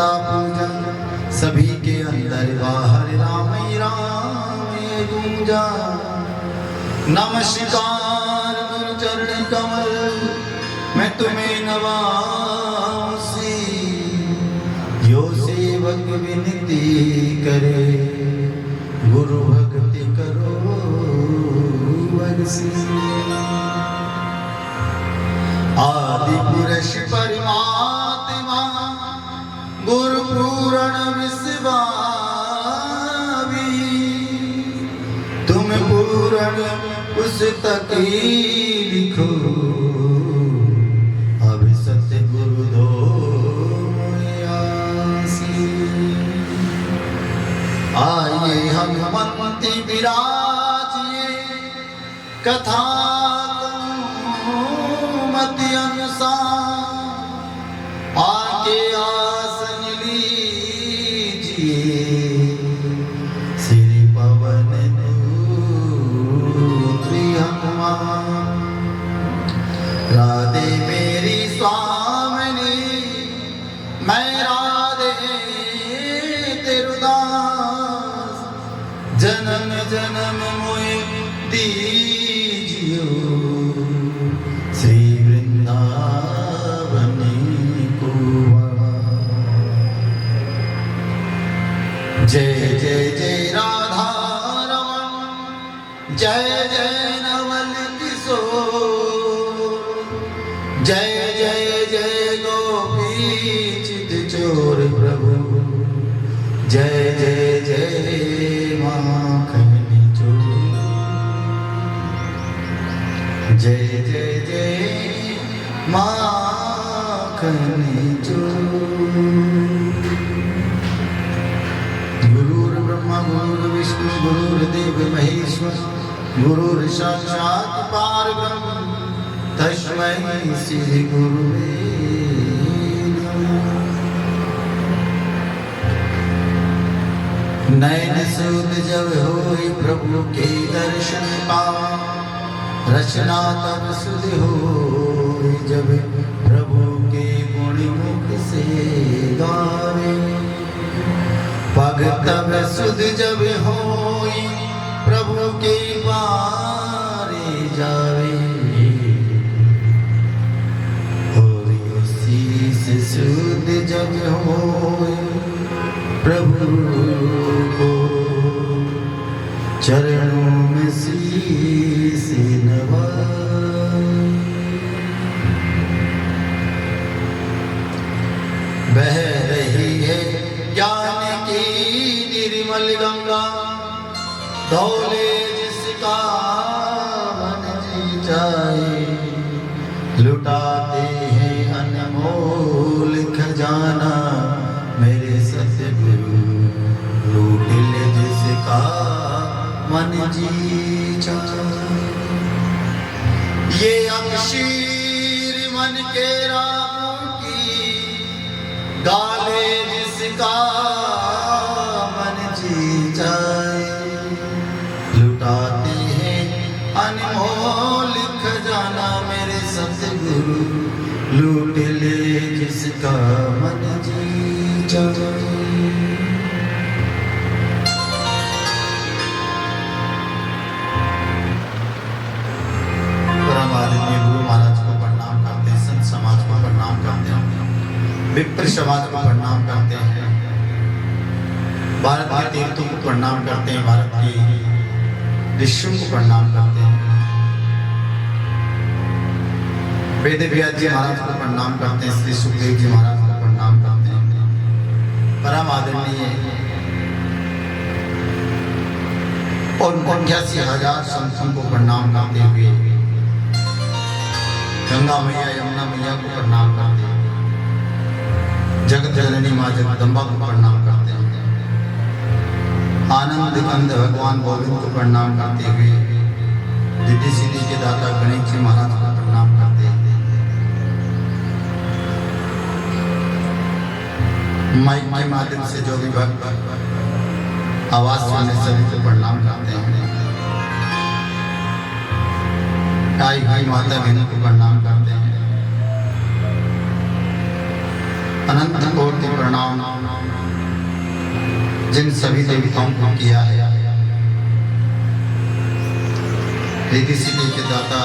करता पूजा, सभी के अंदर बाहर राम ही राम ये गूंजा। नमस्कार गुरु चरण कमल, मैं तुम्हें नवासी, यो सेवक विनती करे, गुरु भक्ति करो बरसी। आदि पुरुष परमात्मा, गुरु पूर्ण विश्वासी, तुम पूर्ण पुस्तक लिखो, अब सत्य गुरु दो आसी। आइए हम मंति विराजिए, कथा मति अनुसार, आके आसन लीजिए, श्री पवन दूतरी हनुमान। राधे मेरी स्वामिनी, मैं राधे तेरु दास, जन्म जन्म मोहि दीजियो, श्री वृंदावनी को। जय जय जय राधा रमण, जय जय नवल किशोर, जय जय जय गोपी चित चोर प्रभु, जय जय जय माखन चोर, जय जय जय माखन चोर। गुरुर्ब्रह्मा गुरुर्विष्णु गुरुर्देव महेश्वर, गुरुर् साक्षात् परब्रह्म, तस्मै श्री गुरुवे नमः। नयन सूद जब होई प्रभु के दर्शन पावा, रचना तब सुध होई जब प्रभु के गुण मुख से गावे। पग तब सुध जब होई प्रभु के बारे जावे, होई शीस सुध जब होई प्रभु को, चरणों में शीस नवाए। बह रही है ज्ञान की निर्मल गंगा, धौले जिसका मन जी जाए, लुटाते हैं अनमोल खजाना मेरे सतगुरु, लूट ले जिसका मन जी चाहे। ये अक्षीर मन के रामों की, गाले जिसका मन जी जाए, लुटाते हैं अनमोल खजाना मेरे सतगुरु, लूट ले जिसका मन जी चाहे। गुरु महाराज को प्रणाम करते हैं, संत समाज को प्रणाम करते हैं, विप्र समाज को प्रणाम करते हैं, भारत के तीर्थों को प्रणाम करते हैं, भारत के ऋषियों को प्रणाम करते हैं, वेद व्यास जी महाराज को प्रणाम करते हैं, श्री सुखदेव जी महाराज को प्रणाम करते हैं, परम आदरणीय और 88,000 संतों को प्रणाम करते हुए गंगा मैया यमुना मैया को प्रणाम करते हैं, जगत जननी माँ जगदम्बा को प्रणाम करते हैं, आनंद कंद भगवान गोविंद को प्रणाम करते हुए रिद्धि सिद्धि के दाता गणेश जी महाराज को प्रणाम करते हैं, माइक के माध्यम से जो भी भक्त आवाज सुनने सभी को प्रणाम करते हैं, आई भाई माता बहनों को प्रणाम करते हैं, अनंत कोटि प्रणाम। जिन सभी देवताओं को किया है, रिद्धि सिद्धि के दाता,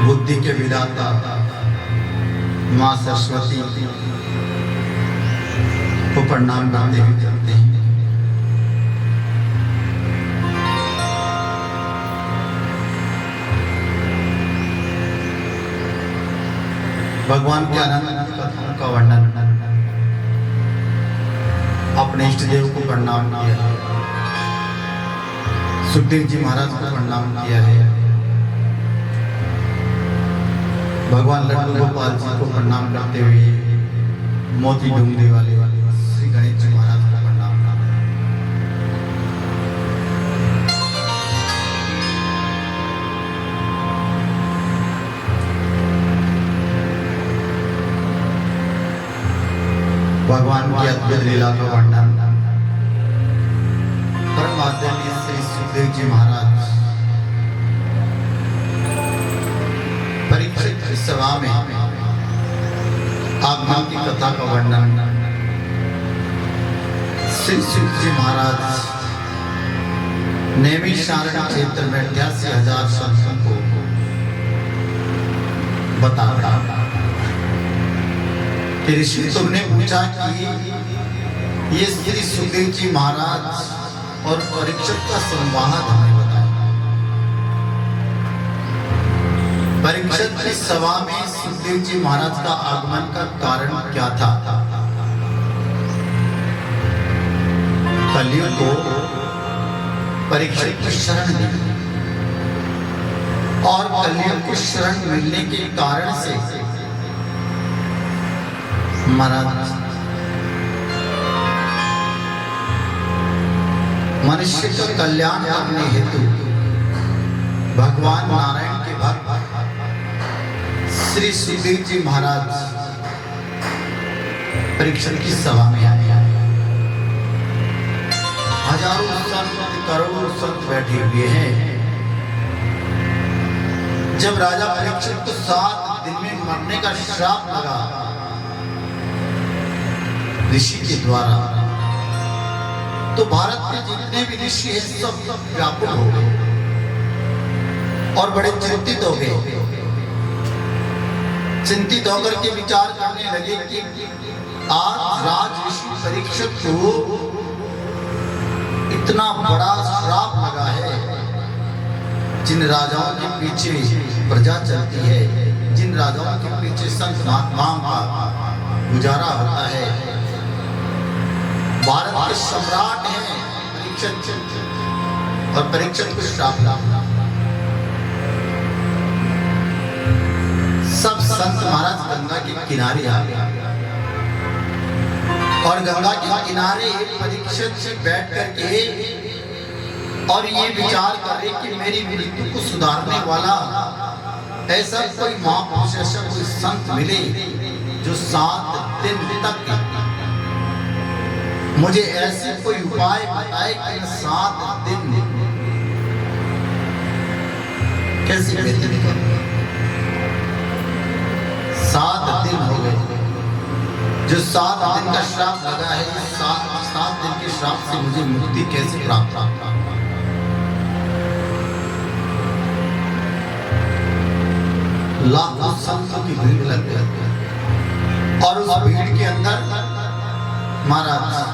बुद्धि के विधाता माँ सरस्वती को प्रणाम करते हुए चलते हैं। भगवान के अनंत कथाओं का वर्णन, अपने इष्ट देव को प्रणाम किया, सुखदेव जी महाराज को प्रणाम किया है, भगवान लड्डू गोपाल जी को प्रणाम करते हुए मोती डूंगरी वाले श्री गणेश जी महाराज को प्रणाम करते हैं। भगवान की अद्भुत लीला का वर्णन परम आदरणीय श्री सुखदेव जी महाराज परीक्षित की सभा में आगमन की कथा का वर्णन श्री सुख जी महाराज नैमिषारण्य क्षेत्र में 88,000 संतों को बता रहा कि ऋषि तुमने पूछा कि ये श्री सुखदेव जी महाराज और परीक्षित का संवाद हमें बताया। परीक्षित की सभा में सुखदेव जी महाराज का आगमन का कारण क्या था? कलयुग को परीक्षित की शरण मिली और कलयुग की शरण मिलने के कारण से महाराज मनुष्य का कल्याण करने हेतु भगवान नारायण के भक्त श्री सुखदेव जी महाराज परीक्षण की सभा में आए। हजारों संत, करोड़ों संत बैठे हुए हैं। जब राजा परीक्षित को 7 दिन में मरने का श्राप लगा ऋषि के द्वारा, तो भारत में जितने भी ऋषि हैं सब व्याकुल हो गए और बड़े चिंतित हो गए। चिंतित होकर के विचार करने लगे कि आज राज ऋषि परीक्षित को इतना बड़ा श्राप लगा है। जिन राजाओं के पीछे प्रजा चलती है, जिन राजाओं के पीछे संत महात्माओं का गुजारा होता है, भारत के सम्राट हैं परीक्षित, और परीक्षित को श्राप लगा। सब संत महाराज गंगा के किनारे आ गए और गंगा के किनारे परीक्षित से बैठ करके और ये विचार करे कि मेरी मृत्यु को सुधारने वाला ऐसा कोई महापुरुष, ऐसा कोई संत मिले जो 7 दिन तक मुझे ऐसे कोई उपाय बताए कि 7 दिन कैसे व्यतीत करूं। 7 दिन हो गए, जो 7 दिन का श्राप लगा है, 7 दिन के श्राप से मुझे मुक्ति कैसे प्राप्त होगा। लाखों संतों की भीड़ लग गई और उस भीड़ के अंदर महाराज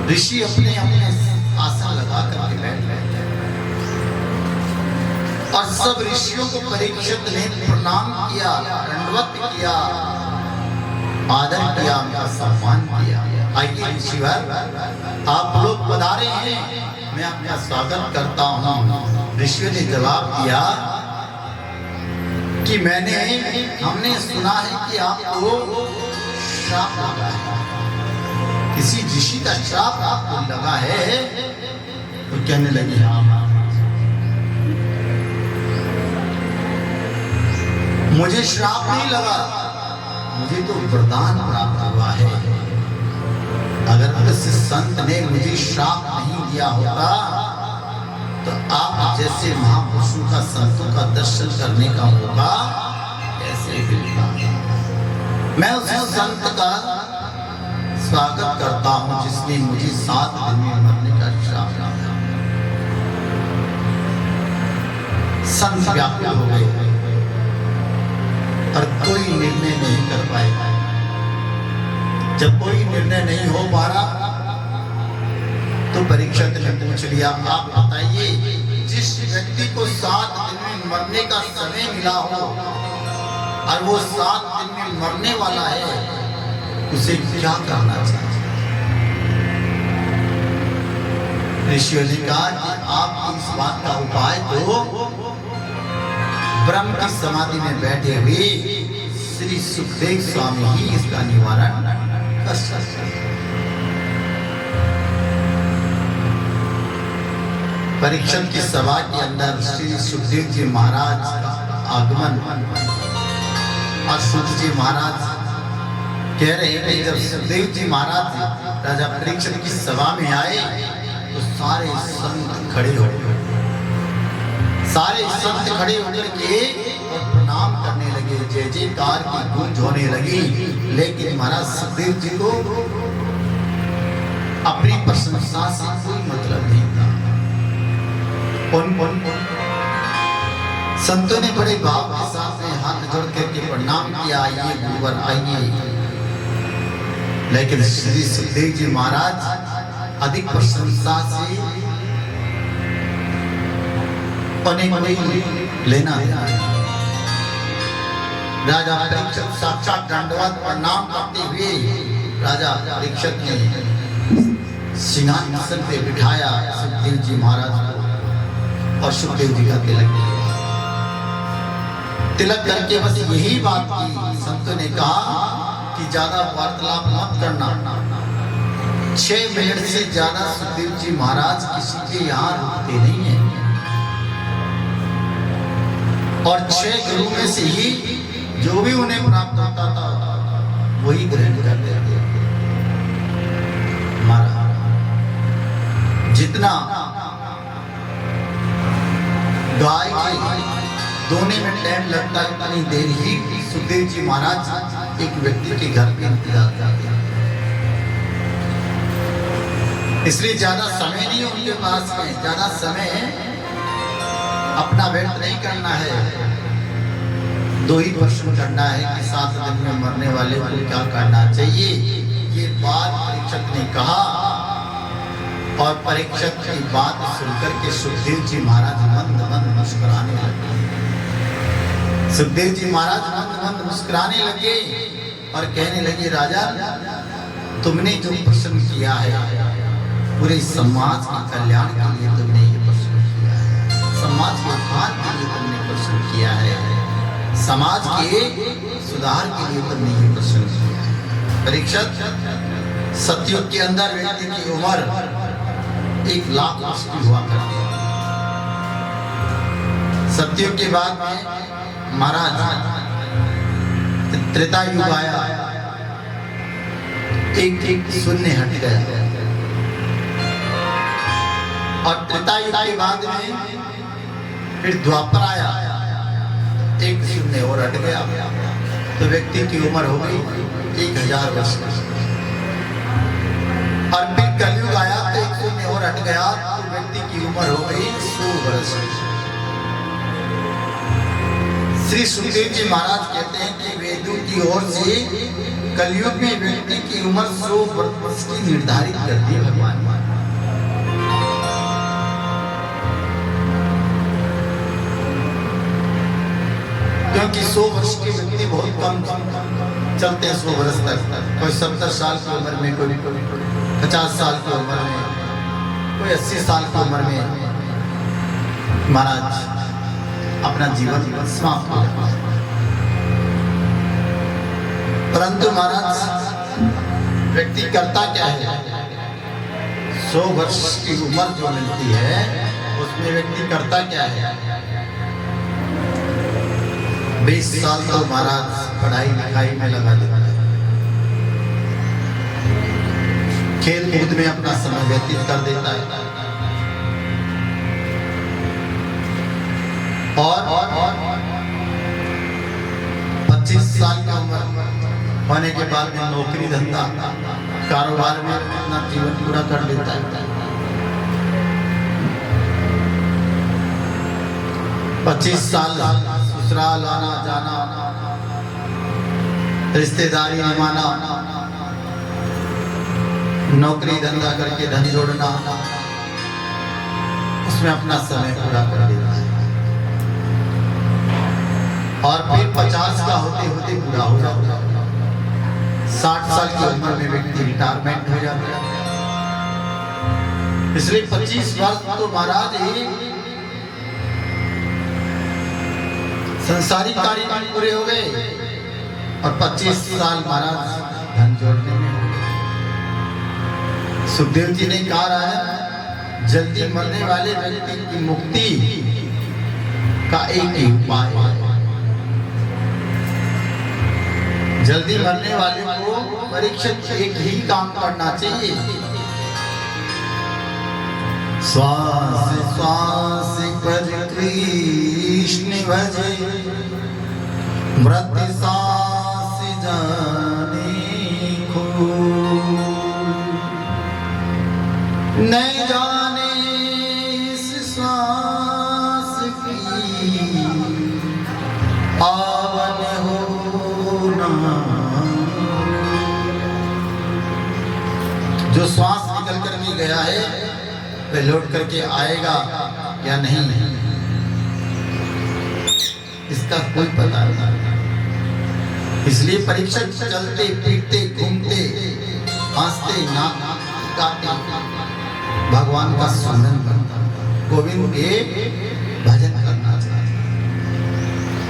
ऋषि अपने अपने आसन लगा करके बैठ गए और सब ऋषियों को परीक्षित ने प्रणाम किया, दंडवत किया, आदर किया, उनका सम्मान किया। आइए ऋषिवर, आप लोग पधारे हैं, मैं आपका स्वागत करता हूँ। ऋषियों ने जवाब दिया कि हमने सुना है कि आपको श्राप लगा है, किसी ऋषि का श्राप आपको लगा है। तो कहने लगे हाँ, मुझे श्राप नहीं लगा, मुझे तो वरदान प्राप्त हुआ है। अगर किसी संत ने मुझे श्राप नहीं दिया होता तो आप जैसे महापुरुषों का, संतों का दर्शन करने का मौका कैसे मिलता। मैं उस संत का स्वागत करता हूं जिसने मुझे 7 दिन में मरने का श्राप दिया। संत व्याकुल हो गए और कोई निर्णय नहीं कर पाए। जब कोई निर्णय नहीं हो पा रहा तो परीक्षित ने पूछ लिया, आप बताइए, जिस व्यक्ति को 7 दिन में मरने का समय मिला हो और वो 7 दिन में मरने वाला है, उसे क्या करना चाहिए? ऋषियों ने कहा कि आप इस बात का उपाय तो ब्रह्म की समाधि में बैठे हुए श्री सुखदेव स्वामी ही इसका निवारण कर सकते हैं। परीक्षित की सभा के अंदर श्री सुखदेव जी महाराज का आगमन और सुख जी महाराज कह रहे हैं कि जब सुखदेव जी महाराज राजा परीक्षित की सभा में आए तो सारे संत खड़े हो गए। सारे संत खड़े होकर के और प्रणाम करने लगे, जय जयकार की गूंज होने लगी। लेकिन महाराज सुखदेव जी को अपनी प्रशंसा से कोई मतलब नहीं था। संतों ने बड़े भाव के साथ में हाथ जोड़ करके प्रणाम किया, आइए गुरुवर आइए। लेकिन श्री सुखदेव जी महाराज अधिक प्रशंसा से लेना राजा परीक्षित साक्षात दंडवत प्रणाम करते हुए राजा परीक्षित ने सिंहासन पे बिठाया सुखदेव जी महाराज को और सुखदेव जी का तिलक करके बस यही बात की। संतों ने कहा कि ज्यादा वार्तालाप मत करना। 6 मिनट से ज्यादा सुखदेव जी महाराज किसी के यहाँ रुकते नहीं है और 6 गुरु में से ही जो भी उन्हें प्राप्त होता था वही ग्रहण करते थे। जितना गाय के दोने में टाइम लगता है उतनी देर ही सुखदेव जी महाराज एक व्यक्ति के घर पे इंतजार करते हैं। इसलिए ज्यादा समय नहीं उनके पास में, ज्यादा समय अपना व्यर्थ नहीं करना है। 2 ही प्रश्न करना है कि 7 दिन में मरने वाले को क्या करना चाहिए। ये बात परीक्षित ने कहा और परीक्षित की बात सुनकर के सुखदेव जी महाराज मंद मंद मुस्कुराने लगे। सुखदेव जी महाराज मंद मंद मुस्कुराने लगे और कहने लगे, राजा तुमने जो प्रश्न किया है पूरे समाज के कल्याण के लिए तुमने ये प्रश्न किया है, समाज के उत्थान के लिए तुमने प्रश्न किया है, समाज के सुधार के लिए तुमने ये प्रश्न किया है। परीक्षित, सतयुग के अंदर व्यक्ति की उम्र 1 लाख वर्ष की हुआ करती है। सतयुग के बाद में महाराज त्रेता युग आया, एक शून्य हट गया और त्रेता युग के बाद में फिर द्वापर आया, एक शून्य और हट गया तो व्यक्ति की उम्र हो गई 1000 वर्ष। और फिर कलयुग आया तो एक शून्य और हट गया तो व्यक्ति की उम्र हो गई 100 वर्ष। श्री सुखदेव जी महाराज कहते हैं कि वेदों की ओर से कलयुग में व्यक्ति की उम्र 100 वर्ष की निर्धारित कर दी भगवान। क्योंकि 100 वर्ष के व्यक्ति बहुत कम चलते हैं 100 वर्ष तक। कोई 70 साल की उम्र में, कोई 50 साल की उम्र में, कोई 80 साल की उम्र में महाराज अपना जीवन समाप्त हो जाता है। परंतु महाराज व्यक्ति करता क्या है? 100 वर्ष की उम्र जो मिलती है उसमें व्यक्ति करता क्या है? 20 साल तो महाराज पढ़ाई लिखाई में लगा देता है, खेल कूद में अपना समय व्यतीत कर देता है और 25 साल की उम्र होने के बाद में नौकरी धंधा कारोबार में अपना जीवन पूरा कर लेता है। 25 साल ससुराल आना जाना, रिश्तेदारी निभाना, नौकरी धंधा करके धन जोड़ना, उसमें अपना समय पूरा कर देता है और फिर 50 का होते होते पूरा हो जाता है। 60 साल की उम्र में व्यक्ति रिटायरमेंट हो जाता है। इसलिए 25 वर्ष तो महाराज संसारिक कार्य पूरे हो गए और 25 साल महाराज धन जोड़ने में हो गए। सुखदेव जी ने कहा है जल्दी मरने वाले व्यक्ति की मुक्ति का एक ही उपाय है। जल्दी मरने वाले को परीक्षित एक ही काम करना चाहिए, श्वास श्वास पर कृष्ण भजे, मृत्यु सांस जाने को, नहीं जाने इस श्वास की आवन होना। जो श्वास निकल करके गया है वह लौट करके आएगा या नहीं, इसका कोई पता नहीं। इसलिए परीक्षा चलते फिरते घूमते हंसते गाते भगवान का स्मरण करना, गोविंद के भजन करना चाहिए।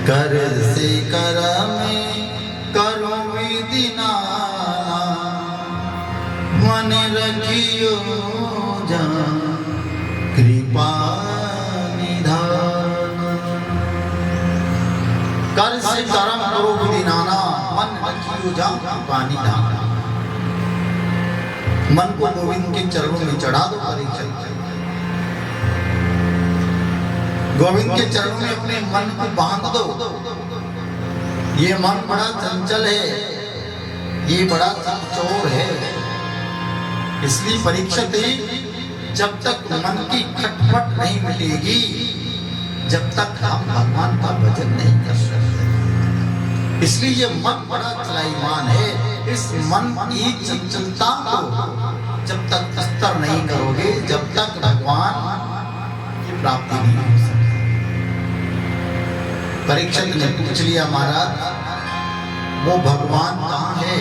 कर से कर में करो विधि नाना, मन रखियो जा कृपा निधान। कर से कर्म करो विधि नाना, मन रखियो जा कृपा निधान। मन को गोविंद के चरणों में चढ़ा दो परीक्षित। गोविंद के चरणों में अपने मन को बांध दो। ये मन बड़ा चंचल है, ये बड़ा चोर है। इसलिए परीक्षित जब तक मन की खटपट नहीं मिटेगी, जब तक हम भगवान का भजन नहीं कर सकते। इसलिए ये मन बड़ा चलाईमान है। इस मन की चंचलता को जब तक अस्तर नहीं करोगे, जब तक भगवान की प्राप्ति नहीं हो सकती। परीक्षित ने पूछ लिया महाराज वो भगवान कहाँ है,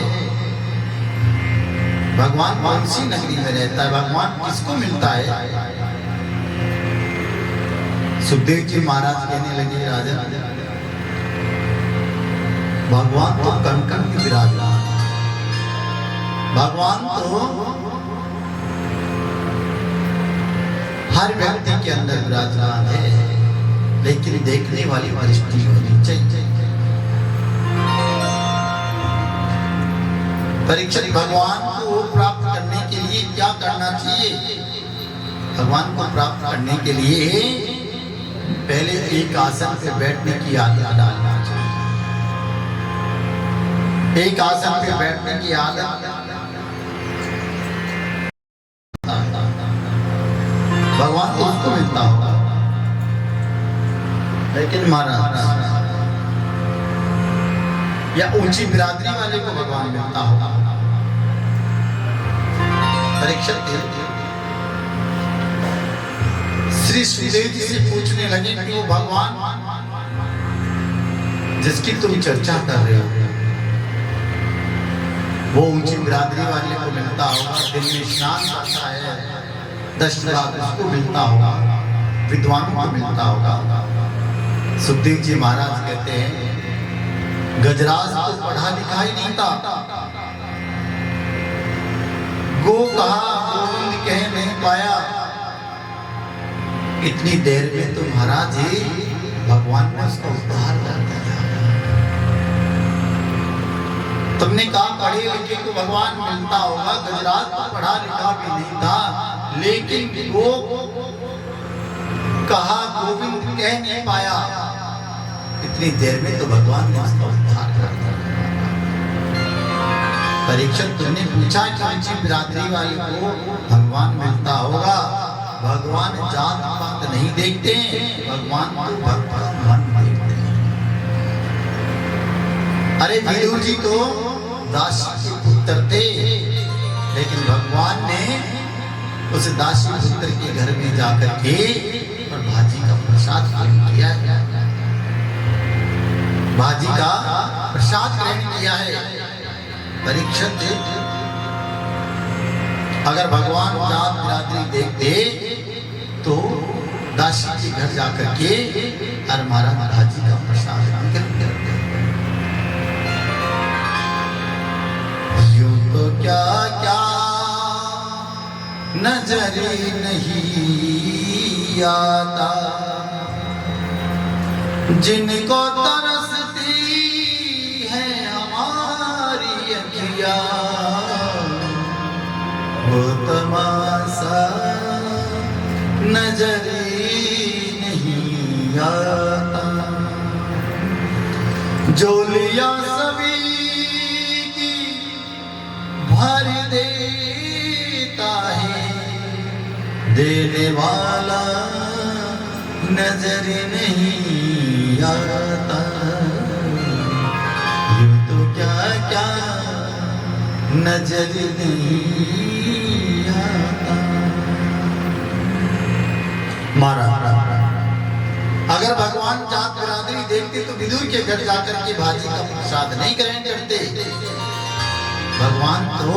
भगवान कौन सी नगरी में रहता है, भगवान किसको मिलता है। सुखदेव जी महाराज कहने लगे राजा भगवान तो कण कण में विराजमान, भगवान तो हर व्यक्ति के अंदर विराजमान है, लेकिन देखने वाली दृष्टि होनी चाहिए। परीक्षित भगवान को प्राप्त करने के लिए क्या करना चाहिए। भगवान को प्राप्त करने के लिए पहले एक आसन पे बैठने की आदत डालना चाहिए। एक आसन पे बैठने की आदत भगवान को उसको मिलता होगा, लेकिन महाराज या ऊंची बिरादरी वाले को भगवान मिलता होगा। परीक्षित श्री सुखदेव जी से पूछने लगे कि वो भगवान जिसकी तुम चर्चा कर रहे हो वो ऊंची बिरादरी वाले को मिलता होगा, दिन में स्नान करता है, 10 रात उसको मिलता होगा, विद्वानों को मिलता होगा। सुखदेव जी महाराज कहते हैं गजराज तो पढ़ा लिखा ही नहीं था, गो कहा गोविंद कह नहीं पाया। इतनी देर में तो महाराज ही भगवान ने उसका उद्धार कर दिया। तुमने कहा पढ़े लिखे को भगवान मिलता होगा, गजराज तो पढ़ा लिखा भी नहीं था, लेकिन वो कहा गोविंद कह नहीं पाया। इतनी देर में तो भगवान ने उसका उद्धार कर दिया। परीक्षित तुमने पूछा कि ऊंची बिरादरी वाले को भगवान मिलता होगा। भगवान जात पात नहीं देखते, भगवान तो भक्त का मन देखते हैं। अरे विदुर जी तो दासी के पुत्र थे, लेकिन भगवान ने उस दासी पुत्र के घर में जाकर के और भाजी का प्रसाद ग्रहण किया है। भाजी का प्रसाद ग्रहण किया है। परीक्षित अगर भगवान जात बिरादरी देखते तो दासी के घर जाकर के और महाराज भाजी का प्रसाद ग्रहण करते। यूं तो क्या क्या नजर नहीं आता, जिनको तरसती है हमारी अखियाँ, वो तमाशा नजर नहीं आता। जोलियां सभी की भर देता है, देने वाला नजर नहीं आता। यूं तो क्या क्या नजर नहीं आता। मारा अगर भगवान जात बिरादरी देखते तो विदुर के घर जाकर के भाजी का प्रसाद नहीं ग्रहण करते। भगवान तो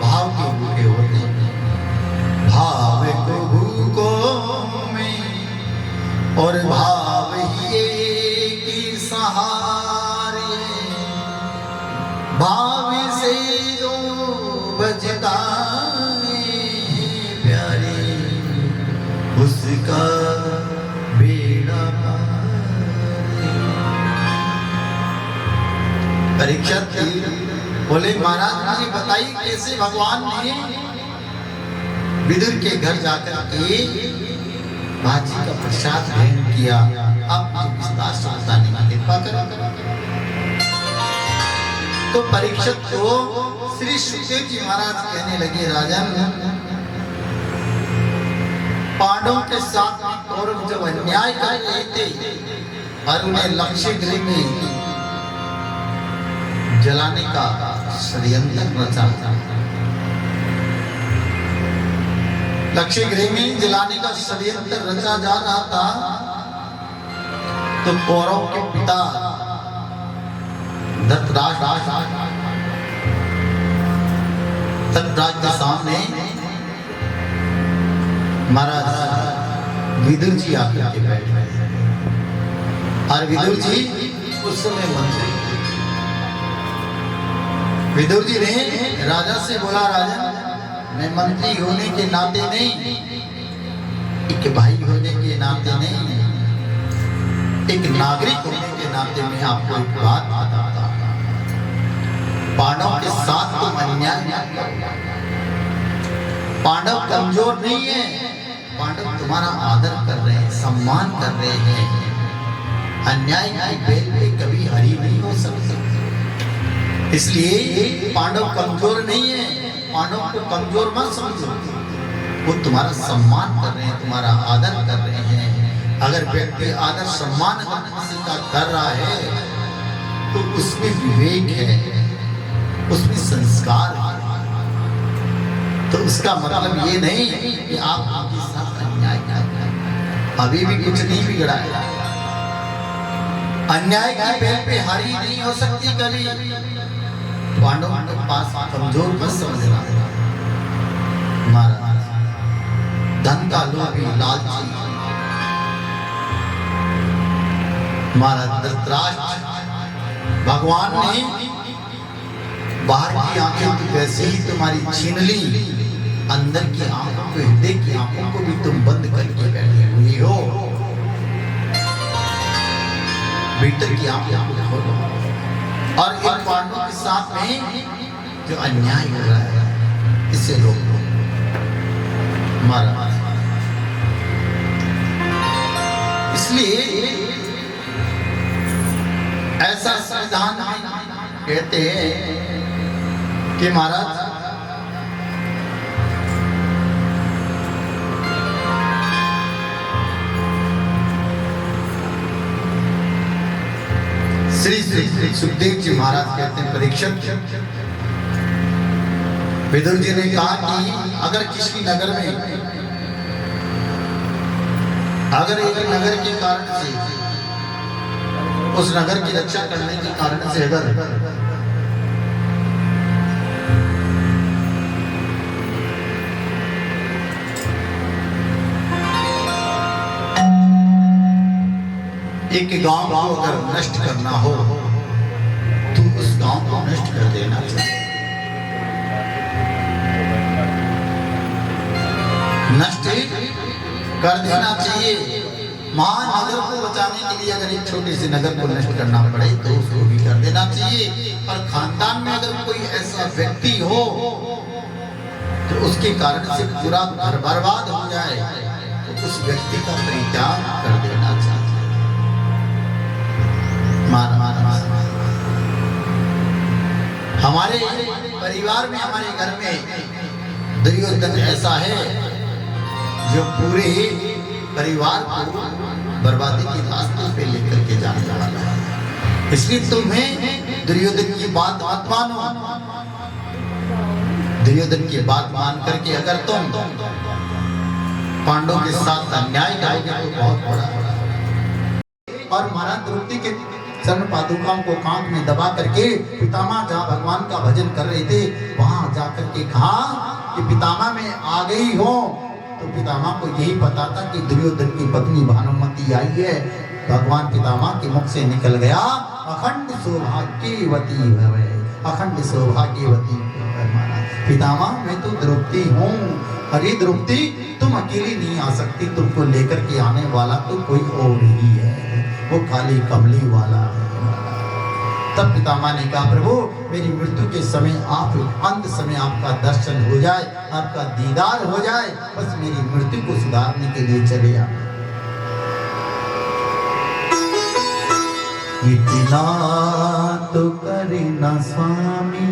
भाव के भूखे होते, भाव को भूको में और भाव ही की सहारे, भाव से जो बजता प्यारे उसका बेड़ा पार। परीक्षित बोले महाराज मुझे बताइए कैसे भगवान ने विदुर के घर जाकर के भाजी का प्रसाद ग्रहण किया। अब विस्तार से बताने की कृपा करो। तो परीक्षित को श्री सुखदेव जी महाराज कहने लगे, राजन पांडवों के साथ कौरव जब अन्याय कर रहे थे और उन्हें लक्ष्य गृह में जलाने का षड्यंत्र रचा था, लक्ष्य गृह में जलाने का षड्यंत्र रचा जा रहा था, तो कौरव के पिता धृतराष्ट्र के सामने महाराज विदुर जी आकर के बैठे और विदुर जी उस समय मंत्री। विदुर जी ने राजा से बोला, राजा मैं मंत्री होने के नाते नहीं, एक भाई होने के नाते नहीं, एक नागरिक होने के नाते मैं आपको एक बात बताता हूं। पांडव के साथ तुम अन्याय, पांडव कमजोर नहीं है, पांडव तुम्हारा आदर कर रहे हैं, सम्मान कर रहे हैं। अन्याय की बेल पे कभी हरी नहीं हो सकती, इसलिए पांडव कमजोर नहीं है। पांडव को कमजोर मत समझो, वो तुम्हारा सम्मान कर रहे हैं, तुम्हारा आदर कर रहे हैं। अगर व्यक्ति आदर सम्मान किसी का कर रहा है तो उसमें विवेक है, उसमें संस्कार है। तो उसका मतलब ये नहीं कि आप उनके साथ अन्याय करें। अभी भी कुछ नहीं बिगड़ा है, अन्याय की बेल पे हारी नहीं हो सकती कभी। पांडव के पास कमजोर मत समझना। महाराज धन का लोभी लालची महाराज धृतराष्ट्र भगवान ने बाहर की आंखें तो वैसे ही तुम्हारी छीन ली, अंदर की आंखों को, हृदय की आंखों को भी तुम बंद करके बैठे हुए हो। भीतर की आंखों को खोलो और इन पांडवों के साथ में जो अन्याय हो रहा है इसे रोको। महाराज इसलिए ऐसा संविधान कहते हैं कि महाराज श्री श्री सुखदेव जी महाराज कहते हैं, परीक्षित, विदुर जी ने कहा कि अगर किसी नगर में, अगर एक नगर के कारण से, उस नगर की रक्षा करने के कारण से अगर एक गांव को अगर नष्ट करना हो तो उस गांव को नष्ट कर देना चाहिए, नष्ट कर देना चाहिए। महानगर को बचाने के लिए अगर एक छोटे से नगर को नष्ट करना पड़े तो उसको भी कर देना चाहिए। और खानदान में अगर कोई ऐसा व्यक्ति हो तो उसके कारण से पूरा घर बर्बाद हो जाए तो उस व्यक्ति का परित्याग कर देना चाहिए। हमारे परिवार में, हमारे घर में दुर्योधन ऐसा है जो पूरे परिवार को बर्बादी के रास्ते पे लेकर के जाने वाला है। इसलिए तुम्हें दुर्योधन की बात मत मानो। दुर्योधन की बात मान करके अगर तुम पांडवों के साथ अन्याय करोगे तो बहुत बड़ा। और महाराज द्रौपदी के चरण पादुकाओं को कांध में दबा करके पितामह जहाँ भगवान का भजन कर रहे थे वहां जाकर के कहा कि पितामह में आ गई हो। तो पितामह को यही पता था कि दुर्योधन की पत्नी भानुमति आई है। भगवान पितामह के मुख से निकल गया, अखंड सौभाग्यवती भवे, अखंड सौभाग्यवती। पितामह मैं तो द्रौपदी हूँ। अरे द्रौपदी तुम अकेली नहीं आ सकती, तुमको लेकर के आने वाला तो कोई और ही है, वो काली कमली वाला है। तब पितामह ने कहा, प्रभु मेरी मृत्यु के समय आप, अंत समय आपका दर्शन हो जाए, आपका दीदार हो जाए, बस मेरी मृत्यु को सुधारने के लिए चले आ। इतना तो करे ना स्वामी,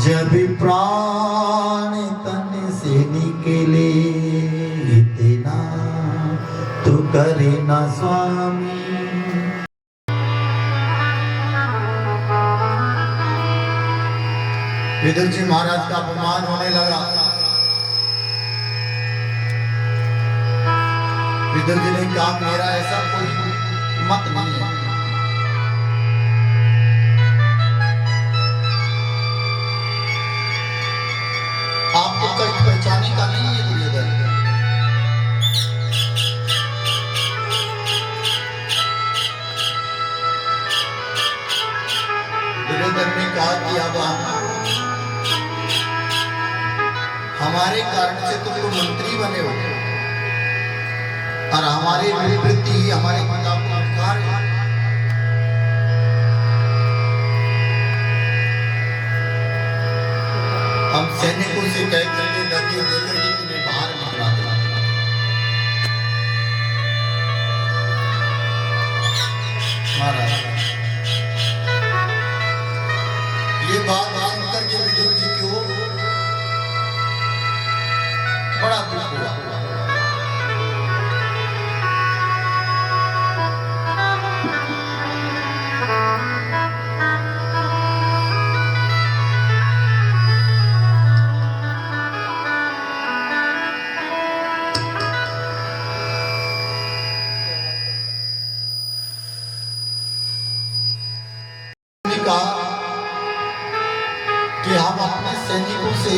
जब प्राण तन से निकले, इतना तो करे ना स्वामी। विदुर जी महाराज का अपमान होने लगा। विदुर जी ने कहा, मेरा ऐसा कोई मत नहीं है। आपको कहीं पहचाने का नहीं है दुर्योधन। दुर्योधन ने कहा कि अब हमारे कारण से तुम लोग मंत्री बने हो और हमारे वृत्ति ही हमारे पिता को अधिकार है। हम सैनिकों से कह करके धमकी देकर के तुम्हें बाहर निकला देंगे। महाराज ये बात सुनकर के विदुर जी को बड़ा दुख हुआ। कि हम अपने सैनिकों से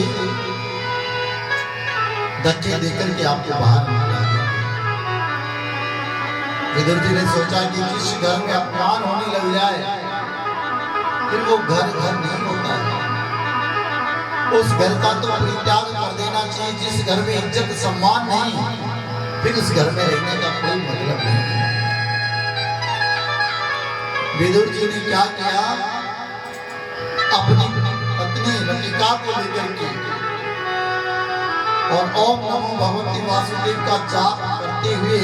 धक्के देकर के आपको बाहर निकाला देंगे। विदुर जी ने सोचा कि जिस घर में अपमान होने लग जाए फिर वो घर घर नहीं होता है। उस घर का तो परित्याग कर देना चाहिए। जिस घर में इज्जत सम्मान नहीं, फिर उस घर में रहने का कोई मतलब नहीं। विदुर जी ने क्या किया, अपनी पत्नी ललिता को लेकर के और ओम नमो भगवती वासुदेव का जाप करते हुए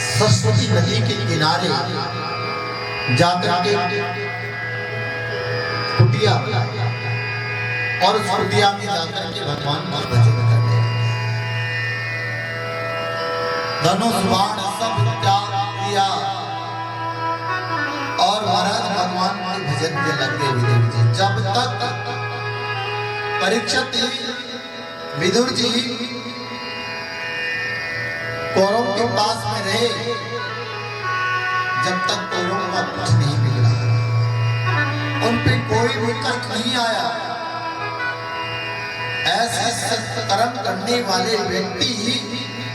सरस्वती नदी के किनारे जाकर के और उस कुटिया में जाकर के भगवान का भजन करने धनुष बाण सब त्याग किया और महाराज भगवान के भजन के लगे विदुर जी। जब तक परीक्षित विदुर जी कौरव के पास में रहे, जब तक कौरव का कुछ नहीं बिगड़ा, उन पे कोई भी कष्ट नहीं आया। ऐसे सत्कर्म करने वाले व्यक्ति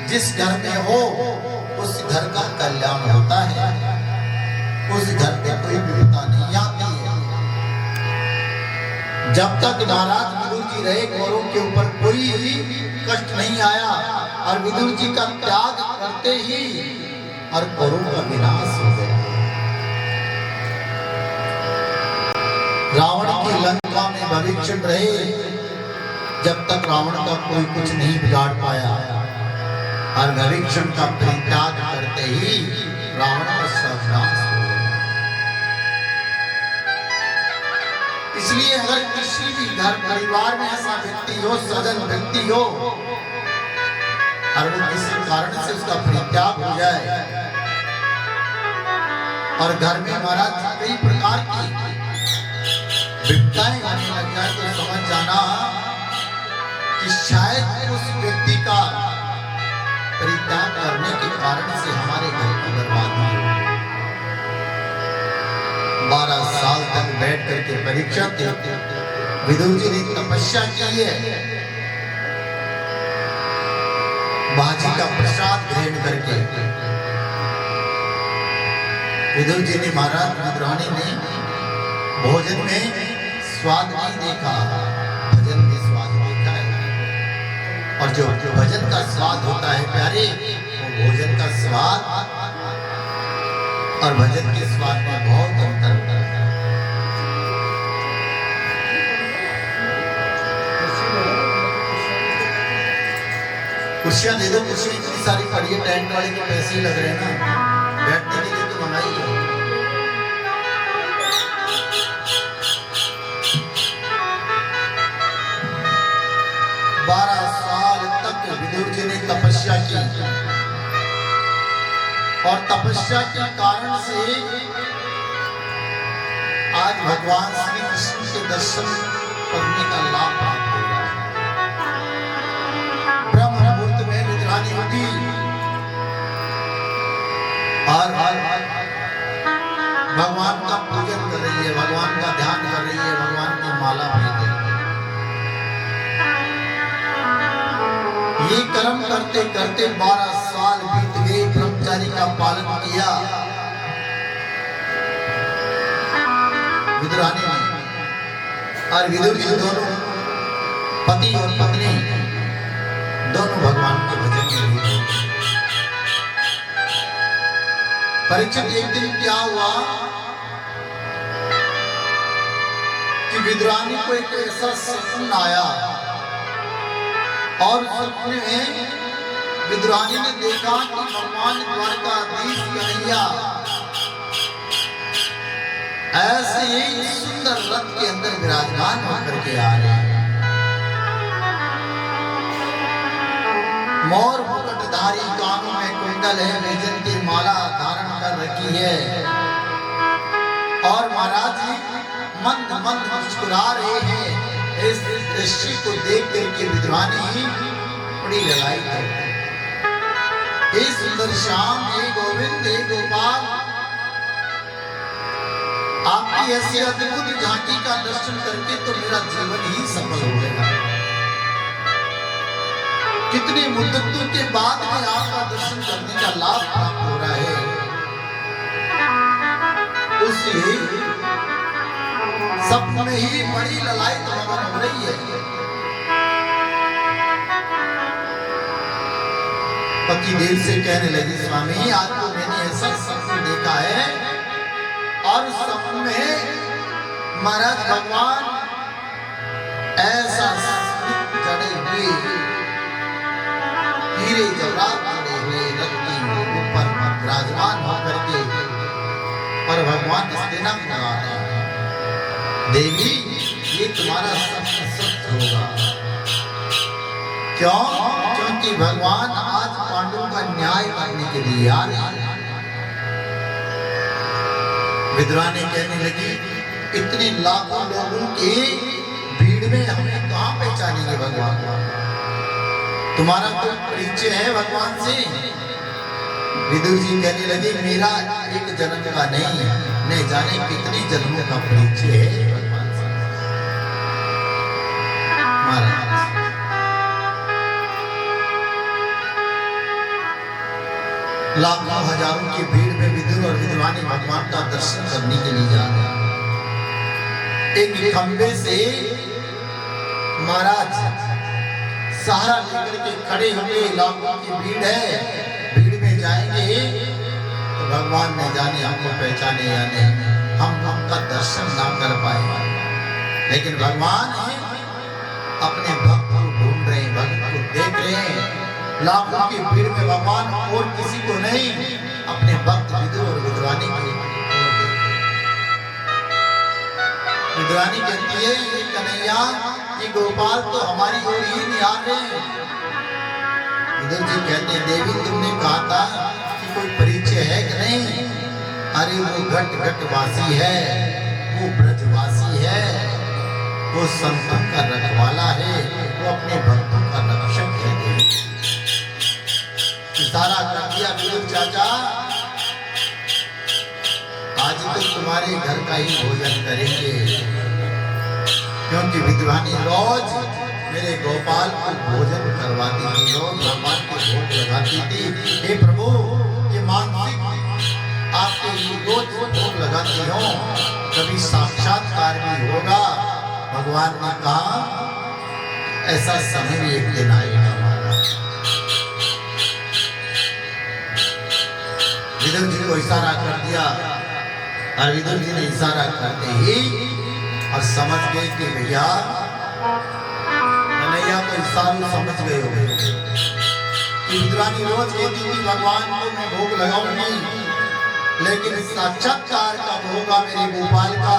जिस घर में हो उस घर का कल्याण होता है, उस घर में कोई विपदा नहीं आती है। जब तक महाराज विदुर जी रहे कौरव के ऊपर कोई कष्ट नहीं आया और विदुर जी का त्याग करते ही और कौरव का विनाश हो गया। रावण की लंका में भविष्य रहे, जब तक रावण का कोई कुछ नहीं बिगाड़ पाया और भविष्य का परित्याग करते ही रावण का सर्वनाश हो गया। इसलिए अगर किसी भी घर परिवार में ऐसा व्यक्ति हो, सजन व्यक्ति हो और वो किसी कारण से उसका परित्याग हो जाए और घर में महाराज कई प्रकार की विपदाएं आने लग जाए, तो समझ जाना कि शायद उस व्यक्ति का परित्याग करने के कारण से हमारे घर की बर्बादी हो। 12 साल तक बैठ करके परीक्षा थे, विदुर जी ने तपस्या की है, बाजी का प्रसाद ग्रहण करके। विदुर जी ने महाराज विद्रोही ने भोजन में स्वाद नहीं देखा, भजन में स्वाद देखा है। और जो भजन का स्वाद होता है प्यारे, वो भोजन का स्वाद और भजन के स्वाद में बहुत अंतर होता है। कुर्सियां दे दो, कुर्सियां इतनी सारी पड़ी है, टेंट वाले के पैसे ही लग रहे हैं ना, बैठने के लिए तो मंगाई है। 12 साल तक विदुर जी ने तपस्या की और तपस्या के कारण से आज भगवान श्री कृष्ण के दर्शन करने का लाभ प्राप्त हो रहा है। ब्रह्म मुहूर्त में विद्रानी उठी और भगवान का पूजन कर रही है, भगवान का ध्यान कर रही है, भगवान की माला पहन रही है। ये कर्म करते करते 12 साल बीत गए, ब्रह्मचारी का पालन किया विदुरानी ने। और विदुर जी दोनों पति और पत्नी दोनों भगवान के भजन में लीन हो। परीक्षित एक दिन क्या हुआ कि विदुरानी को एक ऐसा सपना आया और सपने में विदुरानी ने देखा कि भगवान द्वारकाधीश कन्हैया ऐसे ही सुंदर रथ के अंदर विराजमान होकर के आ रहे हैं। मोर मुकुटधारी, कानों में कुंडल है, वैजन की माला धारण कर रखी है और महाराज जी मंद मंद मुस्कुरा रहे हैं। इस दृश्य को देख करके विद्वानी बड़ी लड़ाई करते हैं। हे सुंदर श्याम, हे गोविंद, हे गोपाल, आपकी ऐसी अद्भुत झांकी का दर्शन करके तो मेरा जीवन ही सफल हो गया। कितनी मुद्दतों के बाद में आपका दर्शन करने का लाभ प्राप्त हो रहा है। उससे सपने ही बड़ी लड़ाई तो हो रही है। पति देव से कहने लगी, स्वामी आज तो मैंने ऐसा सपना देखा है और सपने में महाराज भगवान ऐसा जड़े हुए हीरे जवाहरात जड़े हुए रथ के ऊपर विराजमान होकर के और भगवान स्तेना लगा रहे हैं। देवी ये तुम्हारा सत्य सत्य होगा। क्यों? क्योंकि भगवान आज पांडवों का न्याय करने के लिए आ रहे हैं। विद्वान कहने लगी, इतने लाखों लोगों की भीड़ में हमें कहां पहचानेंगे भगवान? तुम्हारा कोई परिचय है भगवान से? विदुर जी कहने लगे, मेरा एक जन्म का नहीं, न जाने कितने जन्मों का परिचय है भगवान से। महाराज लाखों हजारों की भीड़ में विदुर और विद्वानी भगवान का दर्शन करने के लिए जा रहे हैं। एक खंबे से महाराज सहारा लेकर के खड़े हुए, लाखों की भीड़ है, भीड़ में जाएंगे तो भगवान ने जाने हमको पहचाने या नहीं, हम उनका दर्शन ना कर पाए। लेकिन भगवान अपने भक्त को ढूंढ रहे हैं, भक्त को देख रहे हैं। लाखों की भीड़ में भगवान और किसी को नहीं, अपने भक्त विदुर और विद्वानी के विद्वानी कहती है, ये कन्हैया, ये गोपाल तो हमारी ओर ही निहार रहे हैं। विदुर जी कहते हैं, देवी तुमने कहा था कि कोई परिचय है कि नहीं? अरे वो घट घट वासी है, वो ब्रजवासी है, वो संतों का रखवाला है, वो अपने भक्तों का रक्षक है। देवी इशारा कर दिया, विदुर चाचा आज तो तुम्हारे घर का ही भोजन करेंगे, क्योंकि विद्वानी रोज मेरे गोपाल को भोजन करवाती थी, रोज भगवान को भोग लगाती थी। हे प्रभु, ये मानसिक आपके रोज भोग लगाती हो, कभी साक्षात्कार भी होगा। भगवान ने कहा, ऐसा समय भी एक दिन आएगा। विदुर जी को इशारा कर दिया, और विदुर जी ने इशारा करते ही और समझ गए कि भैया कन्हैया तो इशारा समझ गए हो कि विद्वानी रोज कहती थी भगवान को मैं भोग लगाऊंगी, लेकिन साक्षात्कार कब होगा मेरे गोपाल का?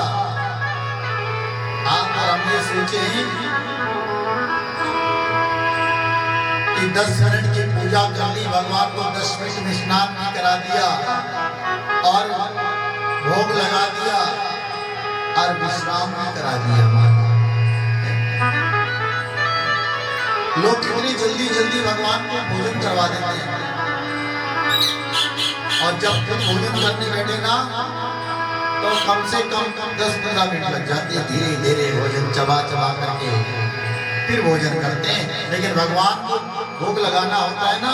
आप और हमने सोचे कि 10 मिनट की पूजा कर ली, भगवान को 10 मिनट में स्नान भी करा दिया और भोग लगा दिया और विश्राम भी करा दिया। लोग कितनी जल्दी जल्दी भगवान को भोजन करवा देते हैं, और जब तुम भोजन करने बैठे ना तो कम से कम 10-15 मिनट लग जाती है। धीरे धीरे भोजन चबा चबा करके फिर भोजन करते हैं। लेकिन भगवान को भोग लगाना होता है ना,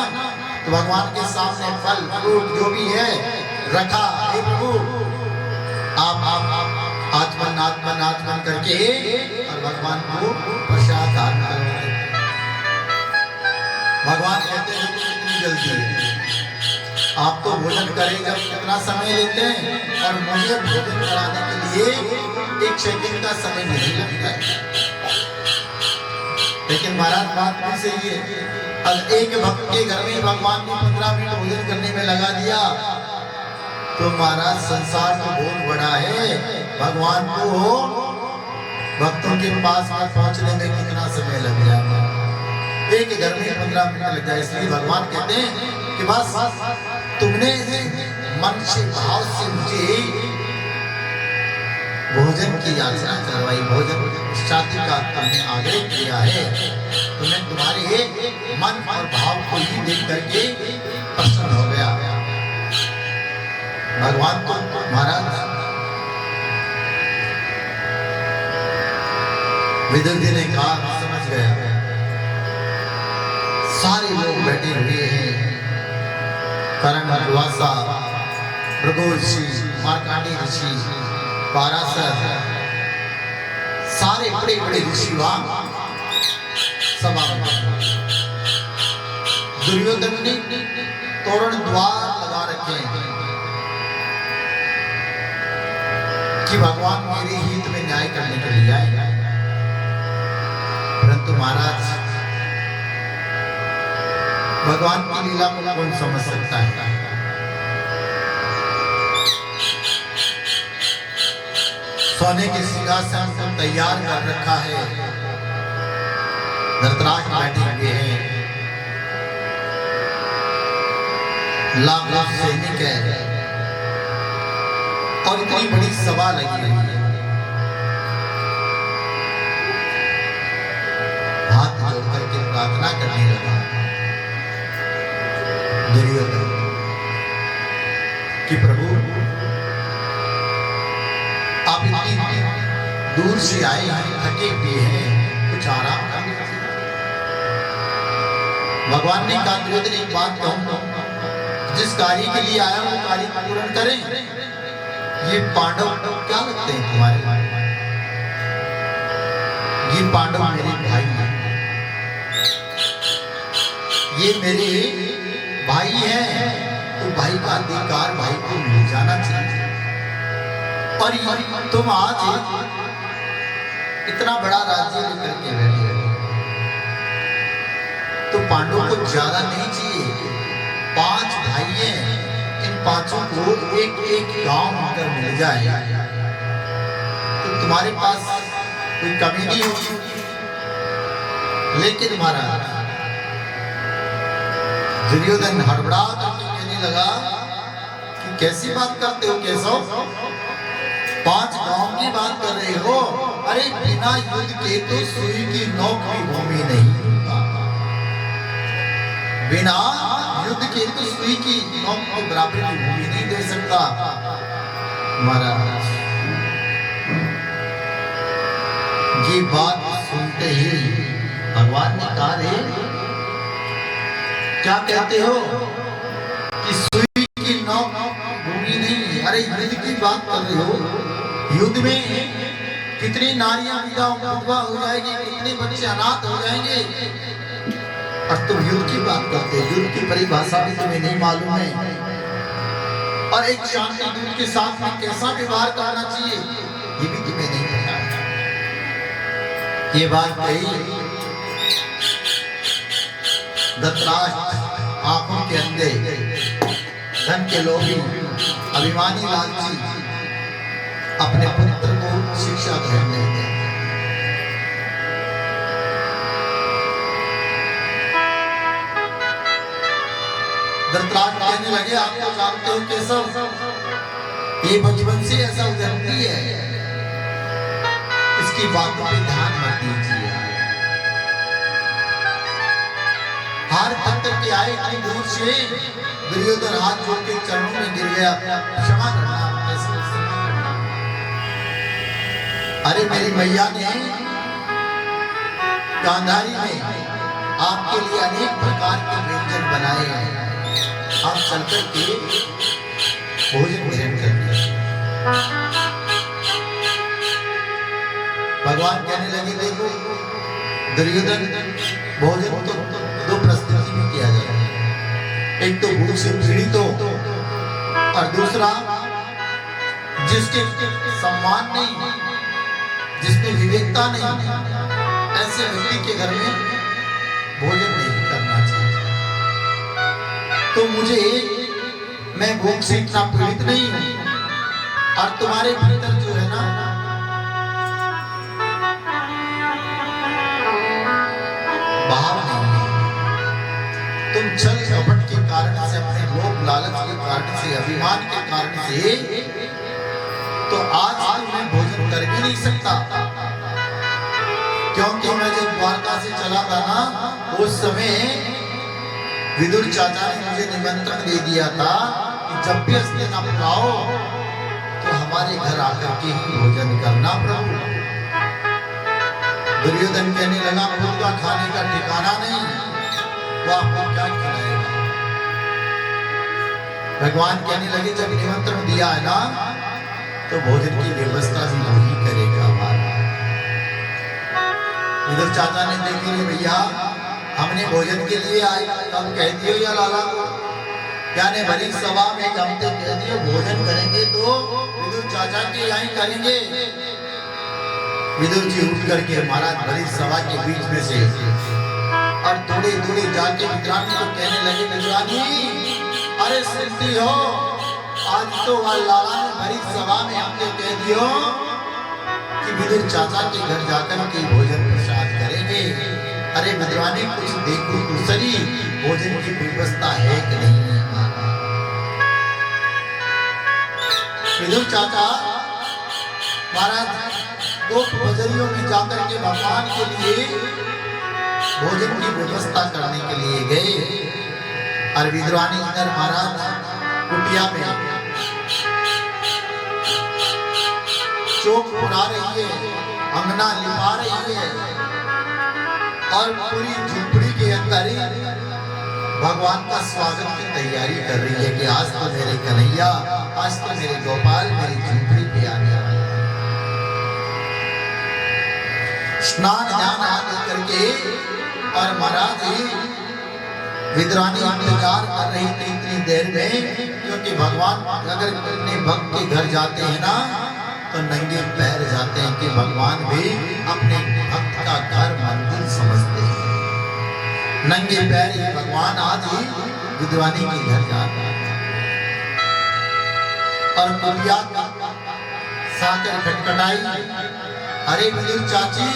तो भगवान के सामने फल फ्रूट जो भी है रखा, हे प्रभु आप आत्मन आत्मन आत्मन करके और भगवान को प्रसाद दान करो। भगवान कहते हैं कितनी जल्दी है, आप तो भोजन करेंगे कितना समय लेते हैं, और मुझे भोजन कराने के लिए 1 सेकंड का समय नहीं लगता है। लेकिन महाराज बात भी सही है, अब एक भक्त के घर में भगवान ने 15 मिनट भोजन करने में लगा दिया, तो महाराज संसार तो बहुत बड़ा है, भगवान को भक्तों के पास में पहुंचने में कितना समय लग जाएगा? एक घर में 15 मिनट लग जाए। इसलिए भगवान कहते हैं कि बस तुमने मन से भाव से मुझे भोजन की याचना करवाई, भोजन शादी का तुमने आग्रह किया है, तो मैं तुम्हारे मन और भाव को ही देख करके प्रसन्न हो गया। भगवान तो महाराज विदुर जी ने कहा, समझ गया। सारे लोग बैठे हुए हैं, कर्ण, दुर्वासा, भृगु ऋषि, मार्कंडेय ऋषि, पाराशर, सारे बड़े बड़े ऋषि वहां सभा में। दुर्योधन ने तोरण द्वार लगा रखे हैं कि भगवान मेरे हित में न्याय करने के लिए आए, परंतु महाराज भगवान की लीला को कौन समझ सकता है? सोने के सिंहासन को तैयार कर रखा है। धृतराष्ट्र बैठे हुए हैं, लाखों सैनिक है और इतनी बड़ी सभा लगी हुई है। हाथ जोड़ करके प्रार्थना करने लगा दुर्योधन कि प्रभु आप इतनी दूर से आए हैं, थके हुए हैं, कुछ आराम कर लीजिए। भगवान ने कहा दुर्योधन एक बात कहूं, जिस कार्य के लिए आया वो कार्य पूर्ण करें। ये पांडव क्या लगते हैं तुम्हारे? ये पांडव मेरे भाई हैं, ये मेरे भाई हैं, तो भाई का अधिकार भाई को मिल जाना चाहिए। और तुम आज इतना बड़ा राज्य लेकर के बैठे हो, तो पांडवों को ज्यादा नहीं चाहिए। 5 भाई हैं, इन 5 को एक एक गांव अगर मिल जाए तो तुम्हारे पास कोई कमी नहीं होगी। लेकिन महाराज दुर्योधन हड़बड़ा करके कहने लगा कि कैसी बात करते हो केशव, 5 गांव की बात कर रहे हो? अरे बिना युद्ध के तो सुई की नोक भी भूमि नहीं होता। बिना युद्ध के तो सुई की नोक के बराबर की भूमि नहीं दे सकता। महाराज ये बात सुनते ही भगवान ने कहा रे क्या कहते हो कि सुई की नोक भूमि नहीं? अरे युद्ध की बात कर रहे हो, युद्ध में कितनी नारियां विधवा हो जाएगी, कितने बच्चे अनाथ हो जाएंगे, और तुम युद्ध की बात करते हो। युद्ध की परिभाषा भी तुम्हें नहीं मालूम है, और एक शांति दूत के साथ में कैसा व्यवहार करना चाहिए ये भी तुम्हें नहीं पता। ये बात कही धृतराष्ट्र आंखों के अंधे, धन के लोभी, अभिमानी लालची अपने पुत्र को शिक्षा ग्रहण नहीं देते। धृतराष्ट्र कहने लगे आप तो जानते हो केशव, ये बचपन से ऐसा उधरती है, इसकी बातों पे ध्यान मत दीजिए। हार पत्थर के आए इतनी दूर से, दुर्योधन हाथ जोड़ के चरणों में गिर गया, क्षमा करना। अरे मेरी मैया ने गांधारी में आपके लिए अनेक प्रकार के व्यंजन बनाए हैं, आप चलकर के भोजन ग्रहण करिए। भगवान कहने लगे देखो दुर्योधन, भोजन तो 2 परिस्थिति में किया जाता है, एक तो भूख से पीड़ित हो, और दूसरा जिसके सम्मान नहीं, जिसमें विवेकता नहीं, ऐसे व्यक्ति के घर में भोजन नहीं करना चाहिए। तो मैं भूख से इतना पीड़ित नहीं हूं, और तुम्हारे भीतर जो है ना भाव नहीं है, तुम छल कपट के कारण से, अपने लोभ लालच के कारण से, अभिमान के कारण से, तो आज मैं भोजन कर भी नहीं सकता। क्योंकि मैं जब द्वारका से चला था ना, उस समय विदुर चाचा ने मुझे निमंत्रण दे दिया था कि जब भी अस्ते न बुलाओ तो हमारे घर आकर के ही भोजन करना प्रभु। दुर्योधन कहने लगा खुद का खाने का ठिकाना नहीं, वो आपको क्या खिलाएगा? भगवान कहने लगे जब निमंत्रण दिया है ना, तो भोजन की व्यवस्था भी वही करेगा हमारा। इधर चाचा ने देखी रे भैया, हमने भोजन के लिए आए, तब कह दियो या लाला को, क्या ने भरी सभा में हमसे कह दियो भोजन करेंगे तो विदुर चाचा के यहाँ करेंगे। विदुर जी उठ करके महाराज भरी सभा के बीच में से और थोड़े थोड़े जाके विद्रानी को कहने लगे, विद्रानी अरे सुनती हो, आज तो लाला ने भरी सभा में हमने कह दियो विदुर चाचा के घर जाकर के भोजन प्रसाद करेंगे। अरे विद्वानी कुछ देखो दूसरी भोजन की व्यवस्था है कि नहीं है। विदुर चाचा महाराज दो बजरियों में जाकर के भगवान के लिए भोजन की व्यवस्था करने के लिए गए। और विद्वानी इधर महाराज कुटिया में चौक उड़ा रही है, अंगना लिपा रही है और पूरी झोपड़ी के अंदर भगवान का स्वागत की तैयारी कर रही है कि आज तो मेरे कन्हैया, आज तो मेरे गोपाल मेरी झोपड़ी पे आने वाले हैं। स्नान ध्यान आदि करके और महाराज विद्वानी इंतजार कर रही थी इतनी देर में, क्योंकि भगवान अगर अपने भक्त के घर जाते हैं ना तो नंगे पैर जाते हैं कि भगवान भी अपने भक्त का घर मंदिर समझते हैं। नंगे पैर ही भगवान आज ही विद्वानी के घर जाते हैं और कुटिया साकर खटखटाई। अरे विदुर चाची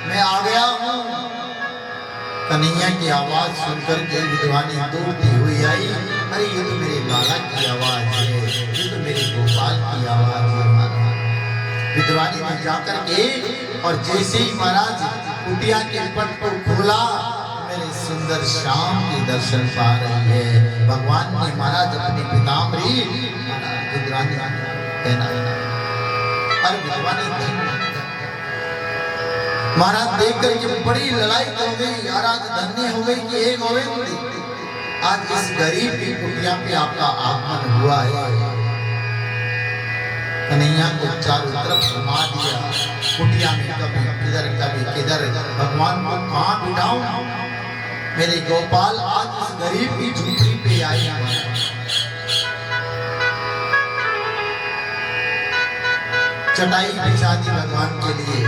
मैं आ गया हूँ। कन्हैया की आवाज सुनकर के विद्वानी दौड़ती हुई आई। अरे ये तो मेरे लाला की आवाज है, ये तो मेरे गोपाल की आवाज है। विद्वानी ने जाकर के और जैसे ही महाराज कुटिया के पट को खोला, मेरे सुंदर श्याम के दर्शन पा रही है। भगवान ने महाराज अपनी पिताम्बरी विद्वानी पहनाई और विद्वानी महाराज देख करके बड़ी लड़ाई हो गई। महाराज धन्य हो गई कि हे गोविंद, आज इस गरीब की कुटिया पे आपका आगमन हुआ है। कन्हैया को चारों तरफ घुमा दिया। कुटिया में कभी किधर कभी किधर, भगवान को कहाँ बिठाऊं? मेरे गोपाल आज इस गरीब की झोपड़ी पे आई है। चटाई बिछा दी भगवान के लिए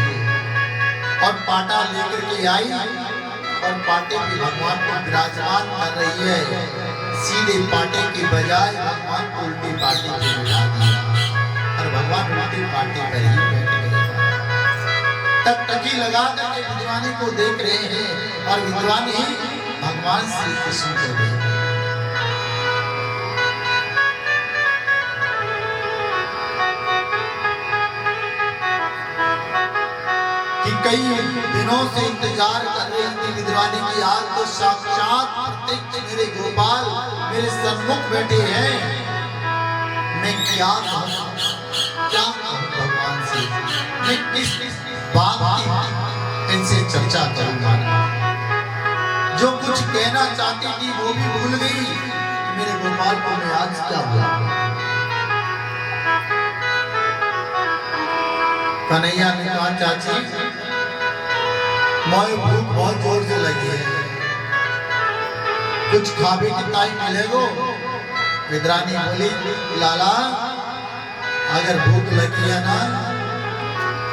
और पाटा लेकर के आई और पाटे पे भगवान को विराजमान कर रही है। सीधे पाटे की बजाय भगवान को उल्टी पाटे पे बिठा दिया और भगवान उल्टी पाटे पर ही बैठ गए। टकटकी लगा करके विद्वानी को देख रहे हैं और विद्वानी भगवान श्री कृष्ण को देख। कि कई दिनों से इंतजार कर रही थी विद्वानी की, आज तो साक्षात प्रत्यक्ष मेरे गोपाल मेरे सन्मुख बैठे हैं। मैं क्या कहूं भगवान से, मैं किस बात की इनसे चर्चा करूंगा। जो कुछ कहना चाहती थी वो भी भूल गई। मेरे गोपाल को मैं आज क्या हुआ। कन्हैया ने कहा चाची मोए भूख बहुत जोर से लगी है, कुछ खावे की टाइम मिलेगो। विद्वानी बोली लाला अगर भूख लगी है ना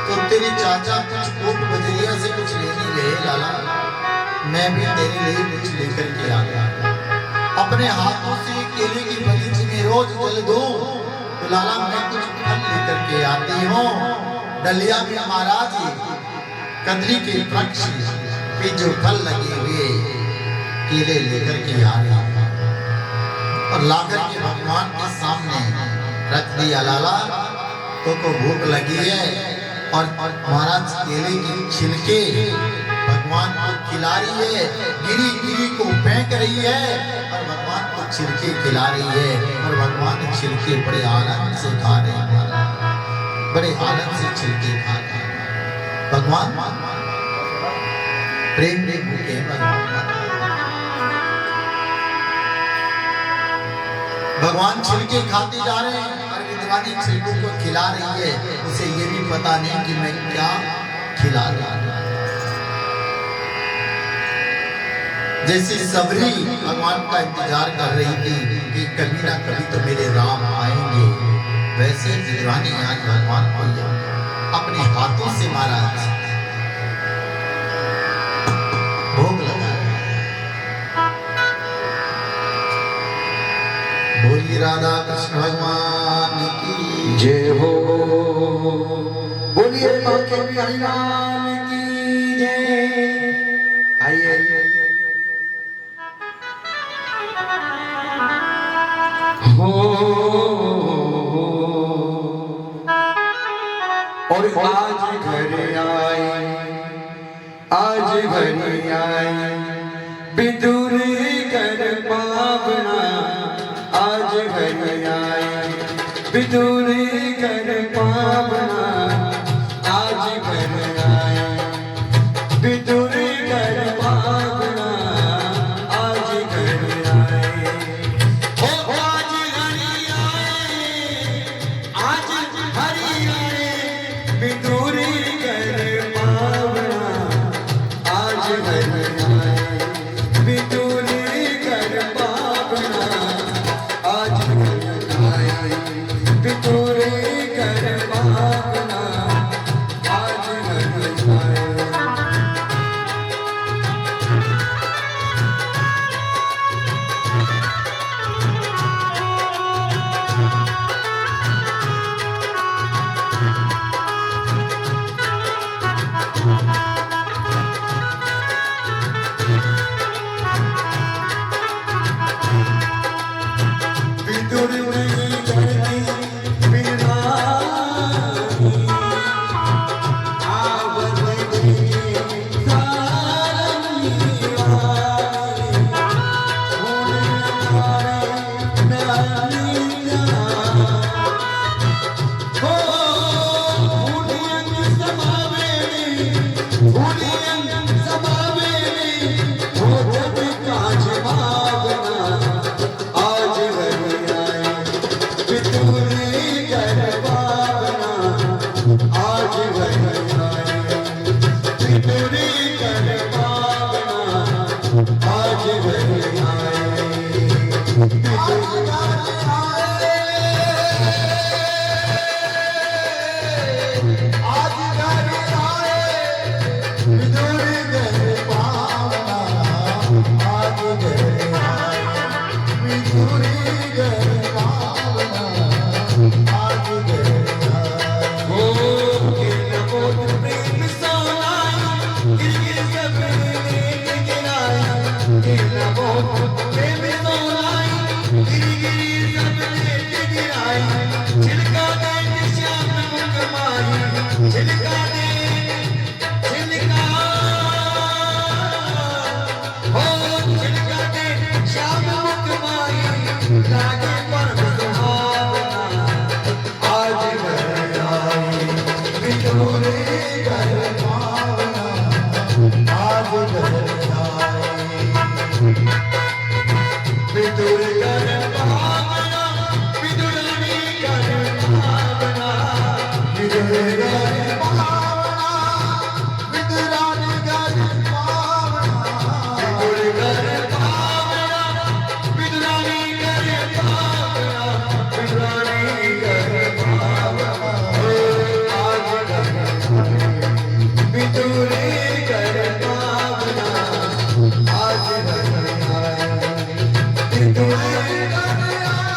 तो तेरी चाचा कुछ कोट बजरिया से कुछ लेने गए लाला, मैं भी तेरे लिए कुछ लेकर के आ गया। अपने हाथों से केले की बगीचे में रोज जल दो तो लाला मैं कुछ फल लेकर के आती हूँ। डलिया में महाराज कदली के वृक्ष पे जो फल लगे हुए केले लेकर के आ रहे और लाकर के भगवान के सामने रख दिया। लाला तो भूख लगी है और महाराज केले की छिलके भगवान को खिला रही है, गिरी गिरी को फेंक रही है और भगवान को छिलके खिला रही है और भगवान छिलके बड़े आनंद से खा रहे हैं, बड़े आनंद से छिलके खा रहे हैं। भगवान प्रेम प्रेम भूखे भगवान छिलके खाते जा रहे हैं और विद्वानी छिलकों को खिला रही है। उसे ये भी पता नहीं कि मैं क्या खिला रहा हूं। जैसे सबरी भगवान का इंतजार कर रही थी कि कभी ना कभी तो मेरे राम आएंगे, वैसे विद्वानी आज भगवान को अपने हाथों से महाराज भोग लगा। बोलिए राधा कृष्ण भगवान की जय हो। बोलिए बांके बिहारी लाल की जय। आइए हो और आज घर आए, आज घर आए बिदुरी कर पावना, आज घर आए बिदुरी कर पावना, आज घर आए बिदुरी कर पावना, आज घर आए। ओ आज हरि आए, आज हरि आए बिदुरी कर पावना, आज घर आए बिदुरी कर पावना, आज घर आए बिदुरी कर पावना, आज घर आए। बिदुरी नहीं करती बिना आवत के सारंगी वाली, भूल नारिया हो भूलियन समावेली, भूलियन समावेली हो जब काज भावना, आज घर आए बिदुरी कर पावना, आज घर आए बिदुरी कर पावना, आज घर लागे पर सुहावना, आज घर आए बिदुरी कर पावना, आज घर आए बिदुरी कर पावना, बिदुरानी कर पावना, बिदुरी कर पावना, बिदुरानी कर पावना, बिदुरी कर पावना, बिदुरानी कर पावना, बिदुरानी कर पावना, आज घर आए बिदुरी कर पावना, आज घर आए बिदुरी कर आए।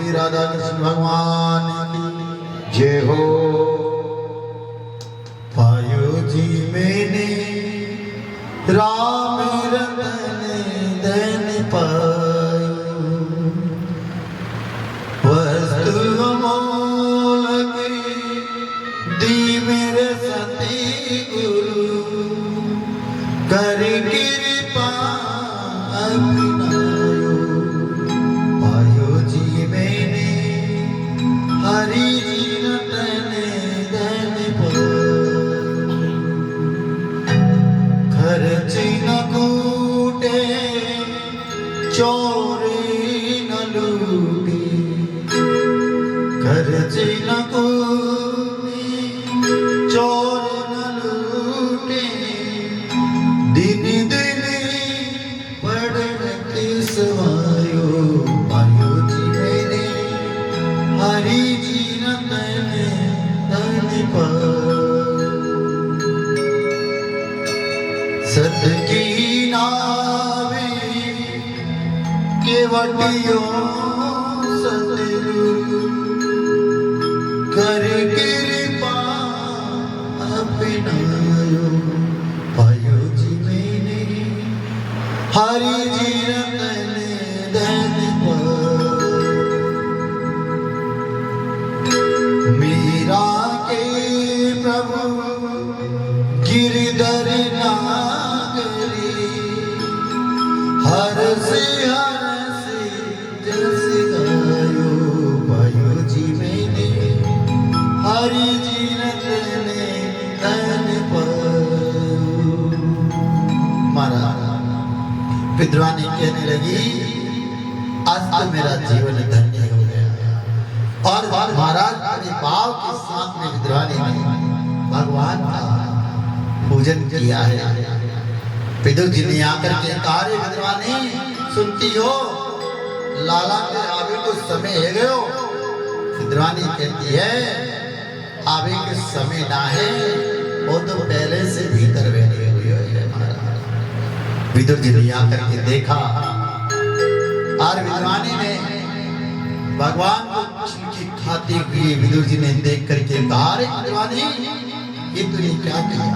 बोली राधा कृष्ण भगवान की जय हो। पायो जी मैंने राम रतन धन पायो, वस्तु अमोल की दी मेरे सती गुरु, कर कृपा अपनायो। पायो जी मैंने हरि जी रतन धन पायो, खर्च न कूटे चोरी न लूटी, खर्च न कूटे चोर न लूटे, दिन दिन पढ़ते समायो। पायो जी मैंने हरि जी रतन धन पायो, सत की नावे केवटियो सतगुरु, कर कृपा अपनायो। पायो जी मैंने हरि जी रतन धन पायो, मीरा के प्रभु गिरधर नागरी, हर से जस गायो। पायो जी मैंने हरि जी रतन धन पायो। महाराज विद्वानी कहने लगी आज तो मेरा जीवन धन्य हो गया। और महाराज अपने भाव के साथ में विद्वानी ने भगवान का पूजन किया है। विदुर जी ने आकर के कार्य विद्वानी सुनती हो, लाला के आवे को समय है गयो। विद्वानी कहती है आवे के समय ना है, वो तो पहले से भीतर बैठे हुए है। महाराज विदुर जी ने आकर के देखा और विद्वानी ने भगवान को छिलकी खाते हुए विदुर जी ने देख करके कहा, अरे विद्वानी ये तूने क्या किया,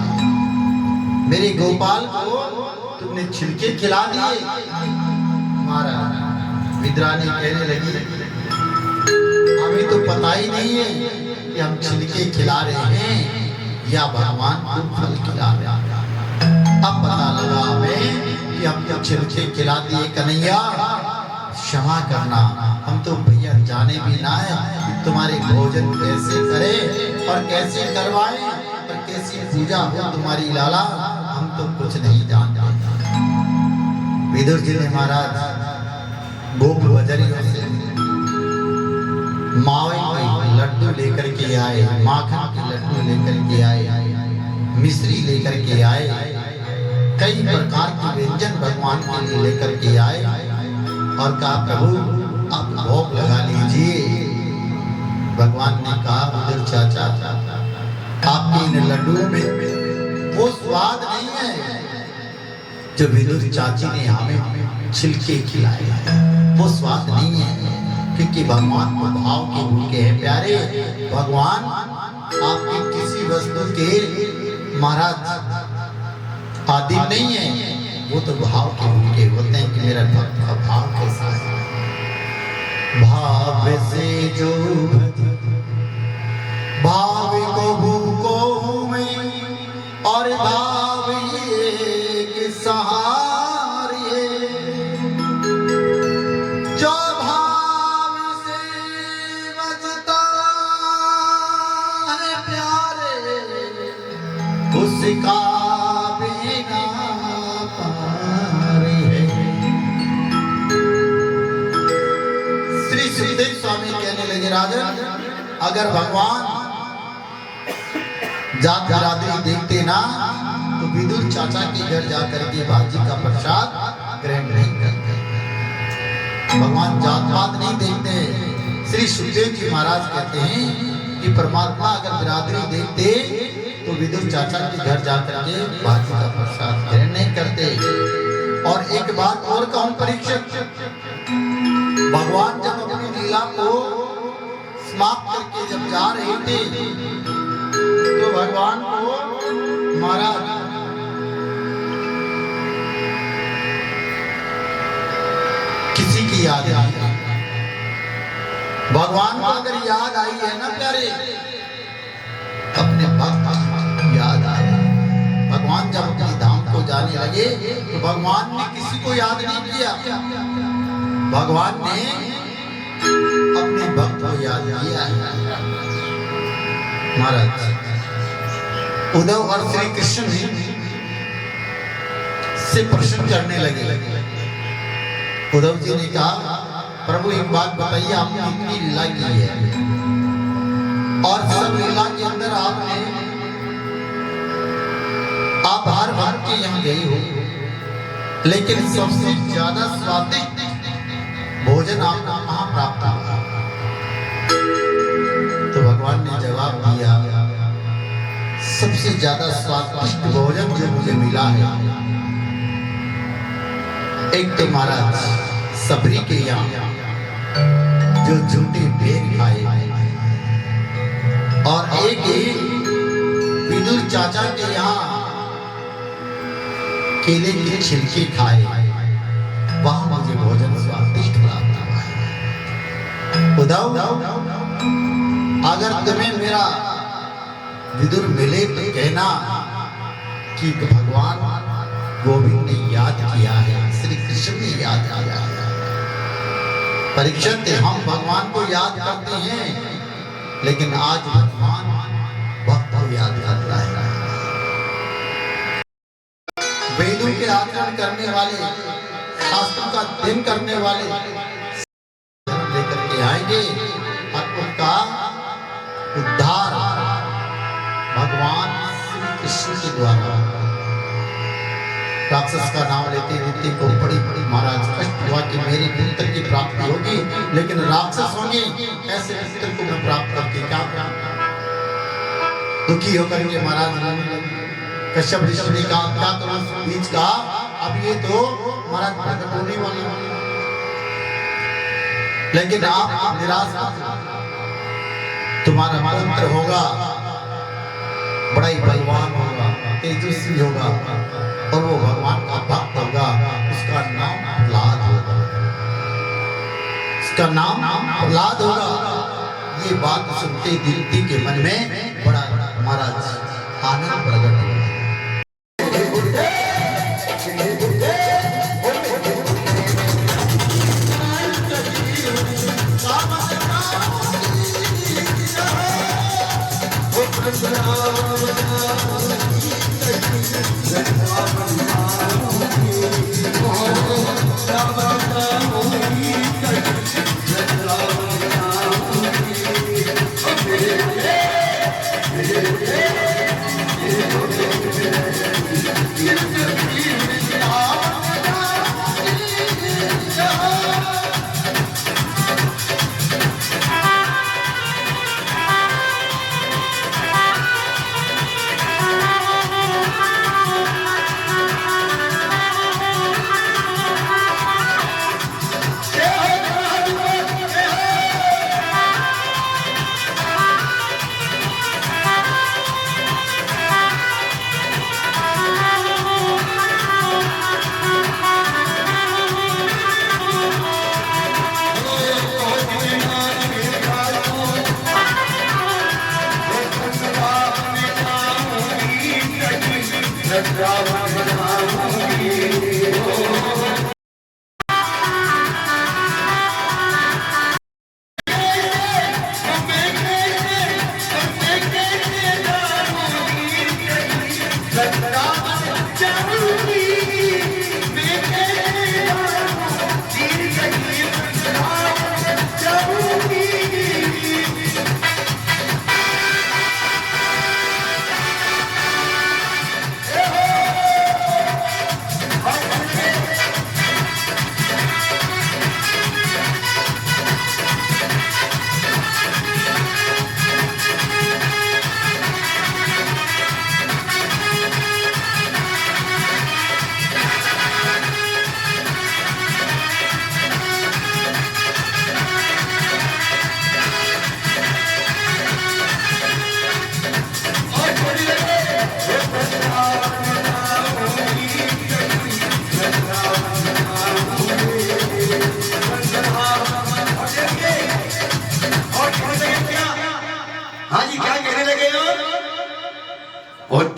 मेरे गोपाल को तुमने छिलके खिला दिए। महाराज विद्वानी कहने लगी हमें तो पता ही नहीं है कि हम छिलके खिला रहे हैं या भगवान को फल खिला रहे हैं। अब पता लगा हमें कि हम तो छिलके खिला दिए, कन्हैया क्षमा करना, हम तो भैया जाने भी ना है कि तुम्हारे भोजन कैसे करें और कैसे करवाएं और कैसी पूजा हो तुम्हारी लाला, हम तो कुछ नहीं जानते। विदुर जी ने महाराज गोप बजरियों से मावे के लड्डू लेकर के आए, माखन के लड्डू लेकर के आए, मिश्री लेकर के आए, कई प्रकार के व्यंजन भगवान के लिए लेकर के आए और कहा प्रभु आप भोग लगा लीजिए। भगवान ने कहा विदुर चाचा आपके इन लड्डुओं में वो स्वाद नहीं है जो विदुर चाची ने हमें छिलके खिलाए, वो स्वाद नहीं है, क्योंकि भगवान को भाव के भूखे हैं प्यारे। भगवान आपकी किसी वस्तु के महाराज आदि नहीं है, वो तो भाव के भूखे होते हैं कि मेरा भक्त का भाव कैसा है। भाव से जो भाव को भूको हूँ मैं और भाव ये कि सहारे, जो भाव से बजता है प्यारे उसका बिना पारे है। श्री सुखदेव स्वामी कहने लगे राजन अगर भगवान जात बिरादरी देखते ना तो विदुर चाचा के घर जाकर के भाजी का प्रसाद ग्रहण नहीं करते। भगवान जात पात नहीं देखते। श्री सुखदेव जी महाराज कहते हैं कि परमात्मा अगर बिरादरी देखते तो विदुर चाचा के घर जाकर के भाजी का प्रसाद ग्रहण नहीं करते। और एक बात और कहूं परीक्षक, भगवान जब अपनी लीला को समाप्त करके जब जा रहे थे तो भगवान को महाराज किसी की याद आई। भगवान को अगर याद आई है ना प्यारे, अपने भक्त की याद आई। भगवान जब अपने धाम को जाने लगे तो भगवान ने किसी को याद नहीं किया, भगवान ने अपने भक्त को याद किया। महाराज उद्धव और श्री कृष्ण से प्रश्न करने लगे। उद्धव जी ने कहा, प्रभु एक बात बताइए, आपने इतनी लीला की है और सब लीला के अंदर आप हर बार के यहाँ गई हो, लेकिन सबसे ज्यादा स्वादिष्ट भोजन आपको कहाँ प्राप्त हुआ? तो भगवान ने जवाब दिया, सबसे ज्यादा स्वादिष्ट भोजन जो मुझे मिला है, एक तो महाराज सबरी के यहाँ जो झूठे भेद खाए, और एक ही विदुर चाचा के यहाँ केले के छिलके खाए, वहां मुझे भोजन स्वादिष्ट प्राप्त हुआ है। उद्धव, अगर तुम्हें मेरा विदुर मिले तो कहना कि भगवान गोविंद ने याद किया है, श्री कृष्ण ने याद किया है। परीक्षित, हम भगवान को याद करते हैं, लेकिन आज भगवान भक्त को याद करता है। वेदों के आचरण करने वाले, शास्त्रों का अध्ययन करने वाले लेकर के आएंगे और उनका उद्धार भगवान श्री कृष्ण के द्वारा। राक्षस का नाम लेते लेते को बड़ी बड़ी महाराज कष्ट हुआ कि मेरे पुत्र की प्राप्ति होगी, लेकिन राक्षस होंगे, ऐसे पुत्र को मैं प्राप्त करके क्या दुखी होकर के महाराज कश्यप ऋषि ने कहा, क्या करूं बीच का, अब ये तो महाराज प्रकट होने वाले, लेकिन आप निराश मत, तुम्हारा पुत्र होगा, बड़ा ही बलवान होगा, तेजस्वी होगा, और वो भगवान का भक्त होगा, उसका नाम प्रहलाद होगा, उसका नाम प्रहलाद होगा। ये बात सुनते दिलती के मन में बड़ा महाराज आनंद प्रकट हुआ।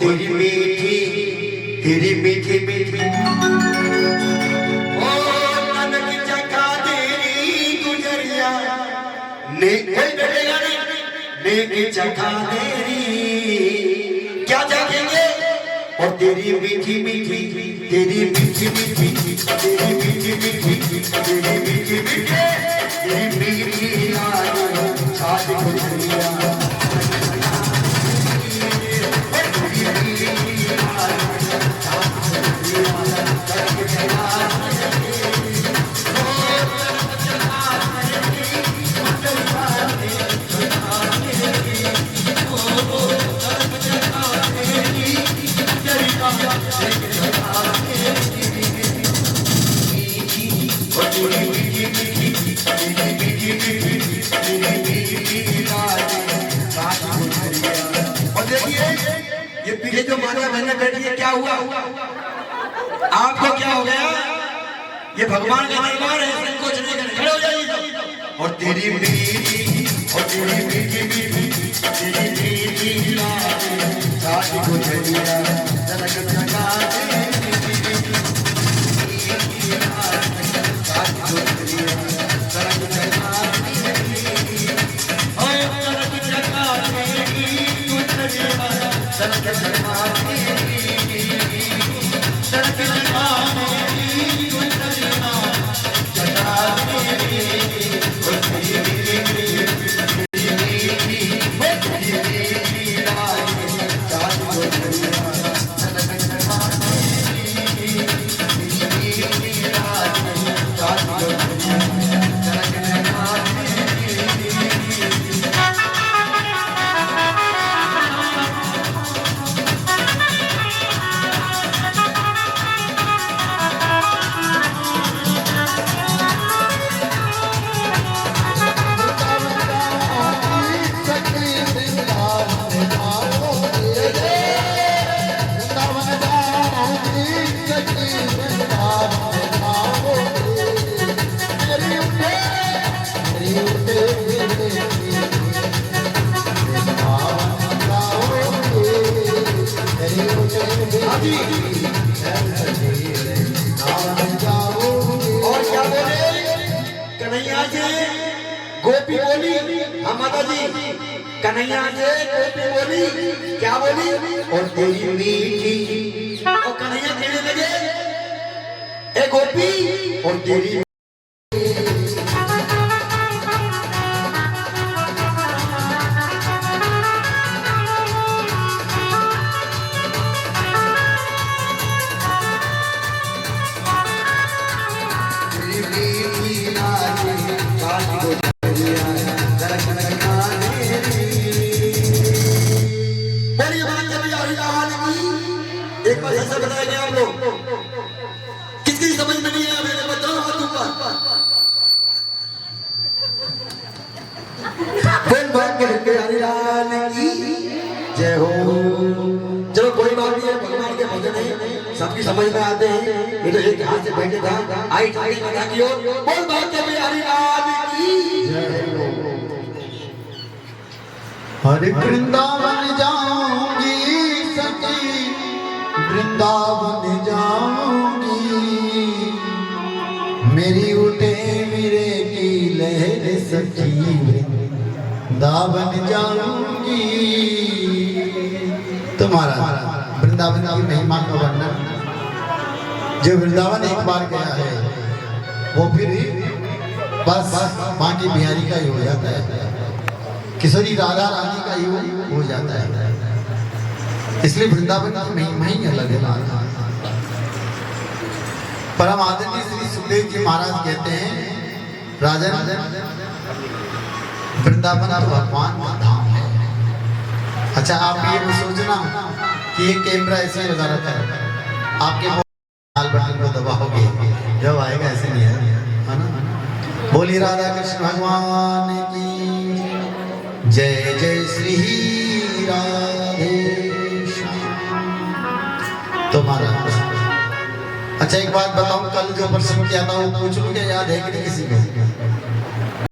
तेरी मीठी मीठी ओ ननक जगा तेरी गुजरिया ने जगा तेरी क्या जागेंगे और तेरी मीठी मीठी तेरी मीठी मीठी तेरी मीठी मीठी तेरी मीठी मीठी तेरी मीठी याद छाछ गुजरिया ये पीछे जो माता बहने बैठी है क्या हुआ आपको क्या हो गया ये भगवान का दरबार है इनको चले कर खड़े हो जाइए और तेरी मीठी और तेरी मीठी मीठी तेरी मीठी याद छाछ गुजरिया जनक जगा और क्या बोले कन्हैया जी गोपी बोली हाँ माता जी कन्हैया जी गोपी बोली क्या बोली और तेरी मीठी और कन्हैया कहने लगे ए गोपी और तेरी एक बार ऐसा बताएंगे आप लोग किसकी समझ में नहीं आया मैंने बताओ हाथ ऊपर बोल बात के हरिलाल की जय हो चलो कोई बात नहीं है भगवान के भजन है सबकी समझ में आते हैं ये तो एक हाथ से बैठे था आई ठाड़ी बना की ओर बोल बात के हरिलाल की जय हो हरे वृंदावन जाऊंगी सखी वृंदावन जाऊंगी मेरी उठे मेरे की लहर सखी वृंदावन जाऊंगी। तुम्हारा वृंदावन की महिमा का वर्णन जो वृंदावन एक बार गया है वो फिर बस माँ की बिहारी का ही हो जाता है किशोरी राधा रानी का ही हो जाता है इसलिए वृंदावन की महिमा ही अलग है। परम आदरणीय श्री सुखदेव जी महाराज कहते हैं राजन वृंदावन तो भगवान का धाम है। अच्छा आप ये सोचना कि ये कैमरा ऐसे लगा रखा है आपके लाल बटन को दबाओगे जब आएगा ऐसे नहीं है ना। बोली राधा कृष्ण भगवान की जय जय श्री राधे तुम्हारा। अच्छा एक बात बताऊं कल जो प्रश्न किया था वो पूछ लूं क्या याद है कि नहीं किसी को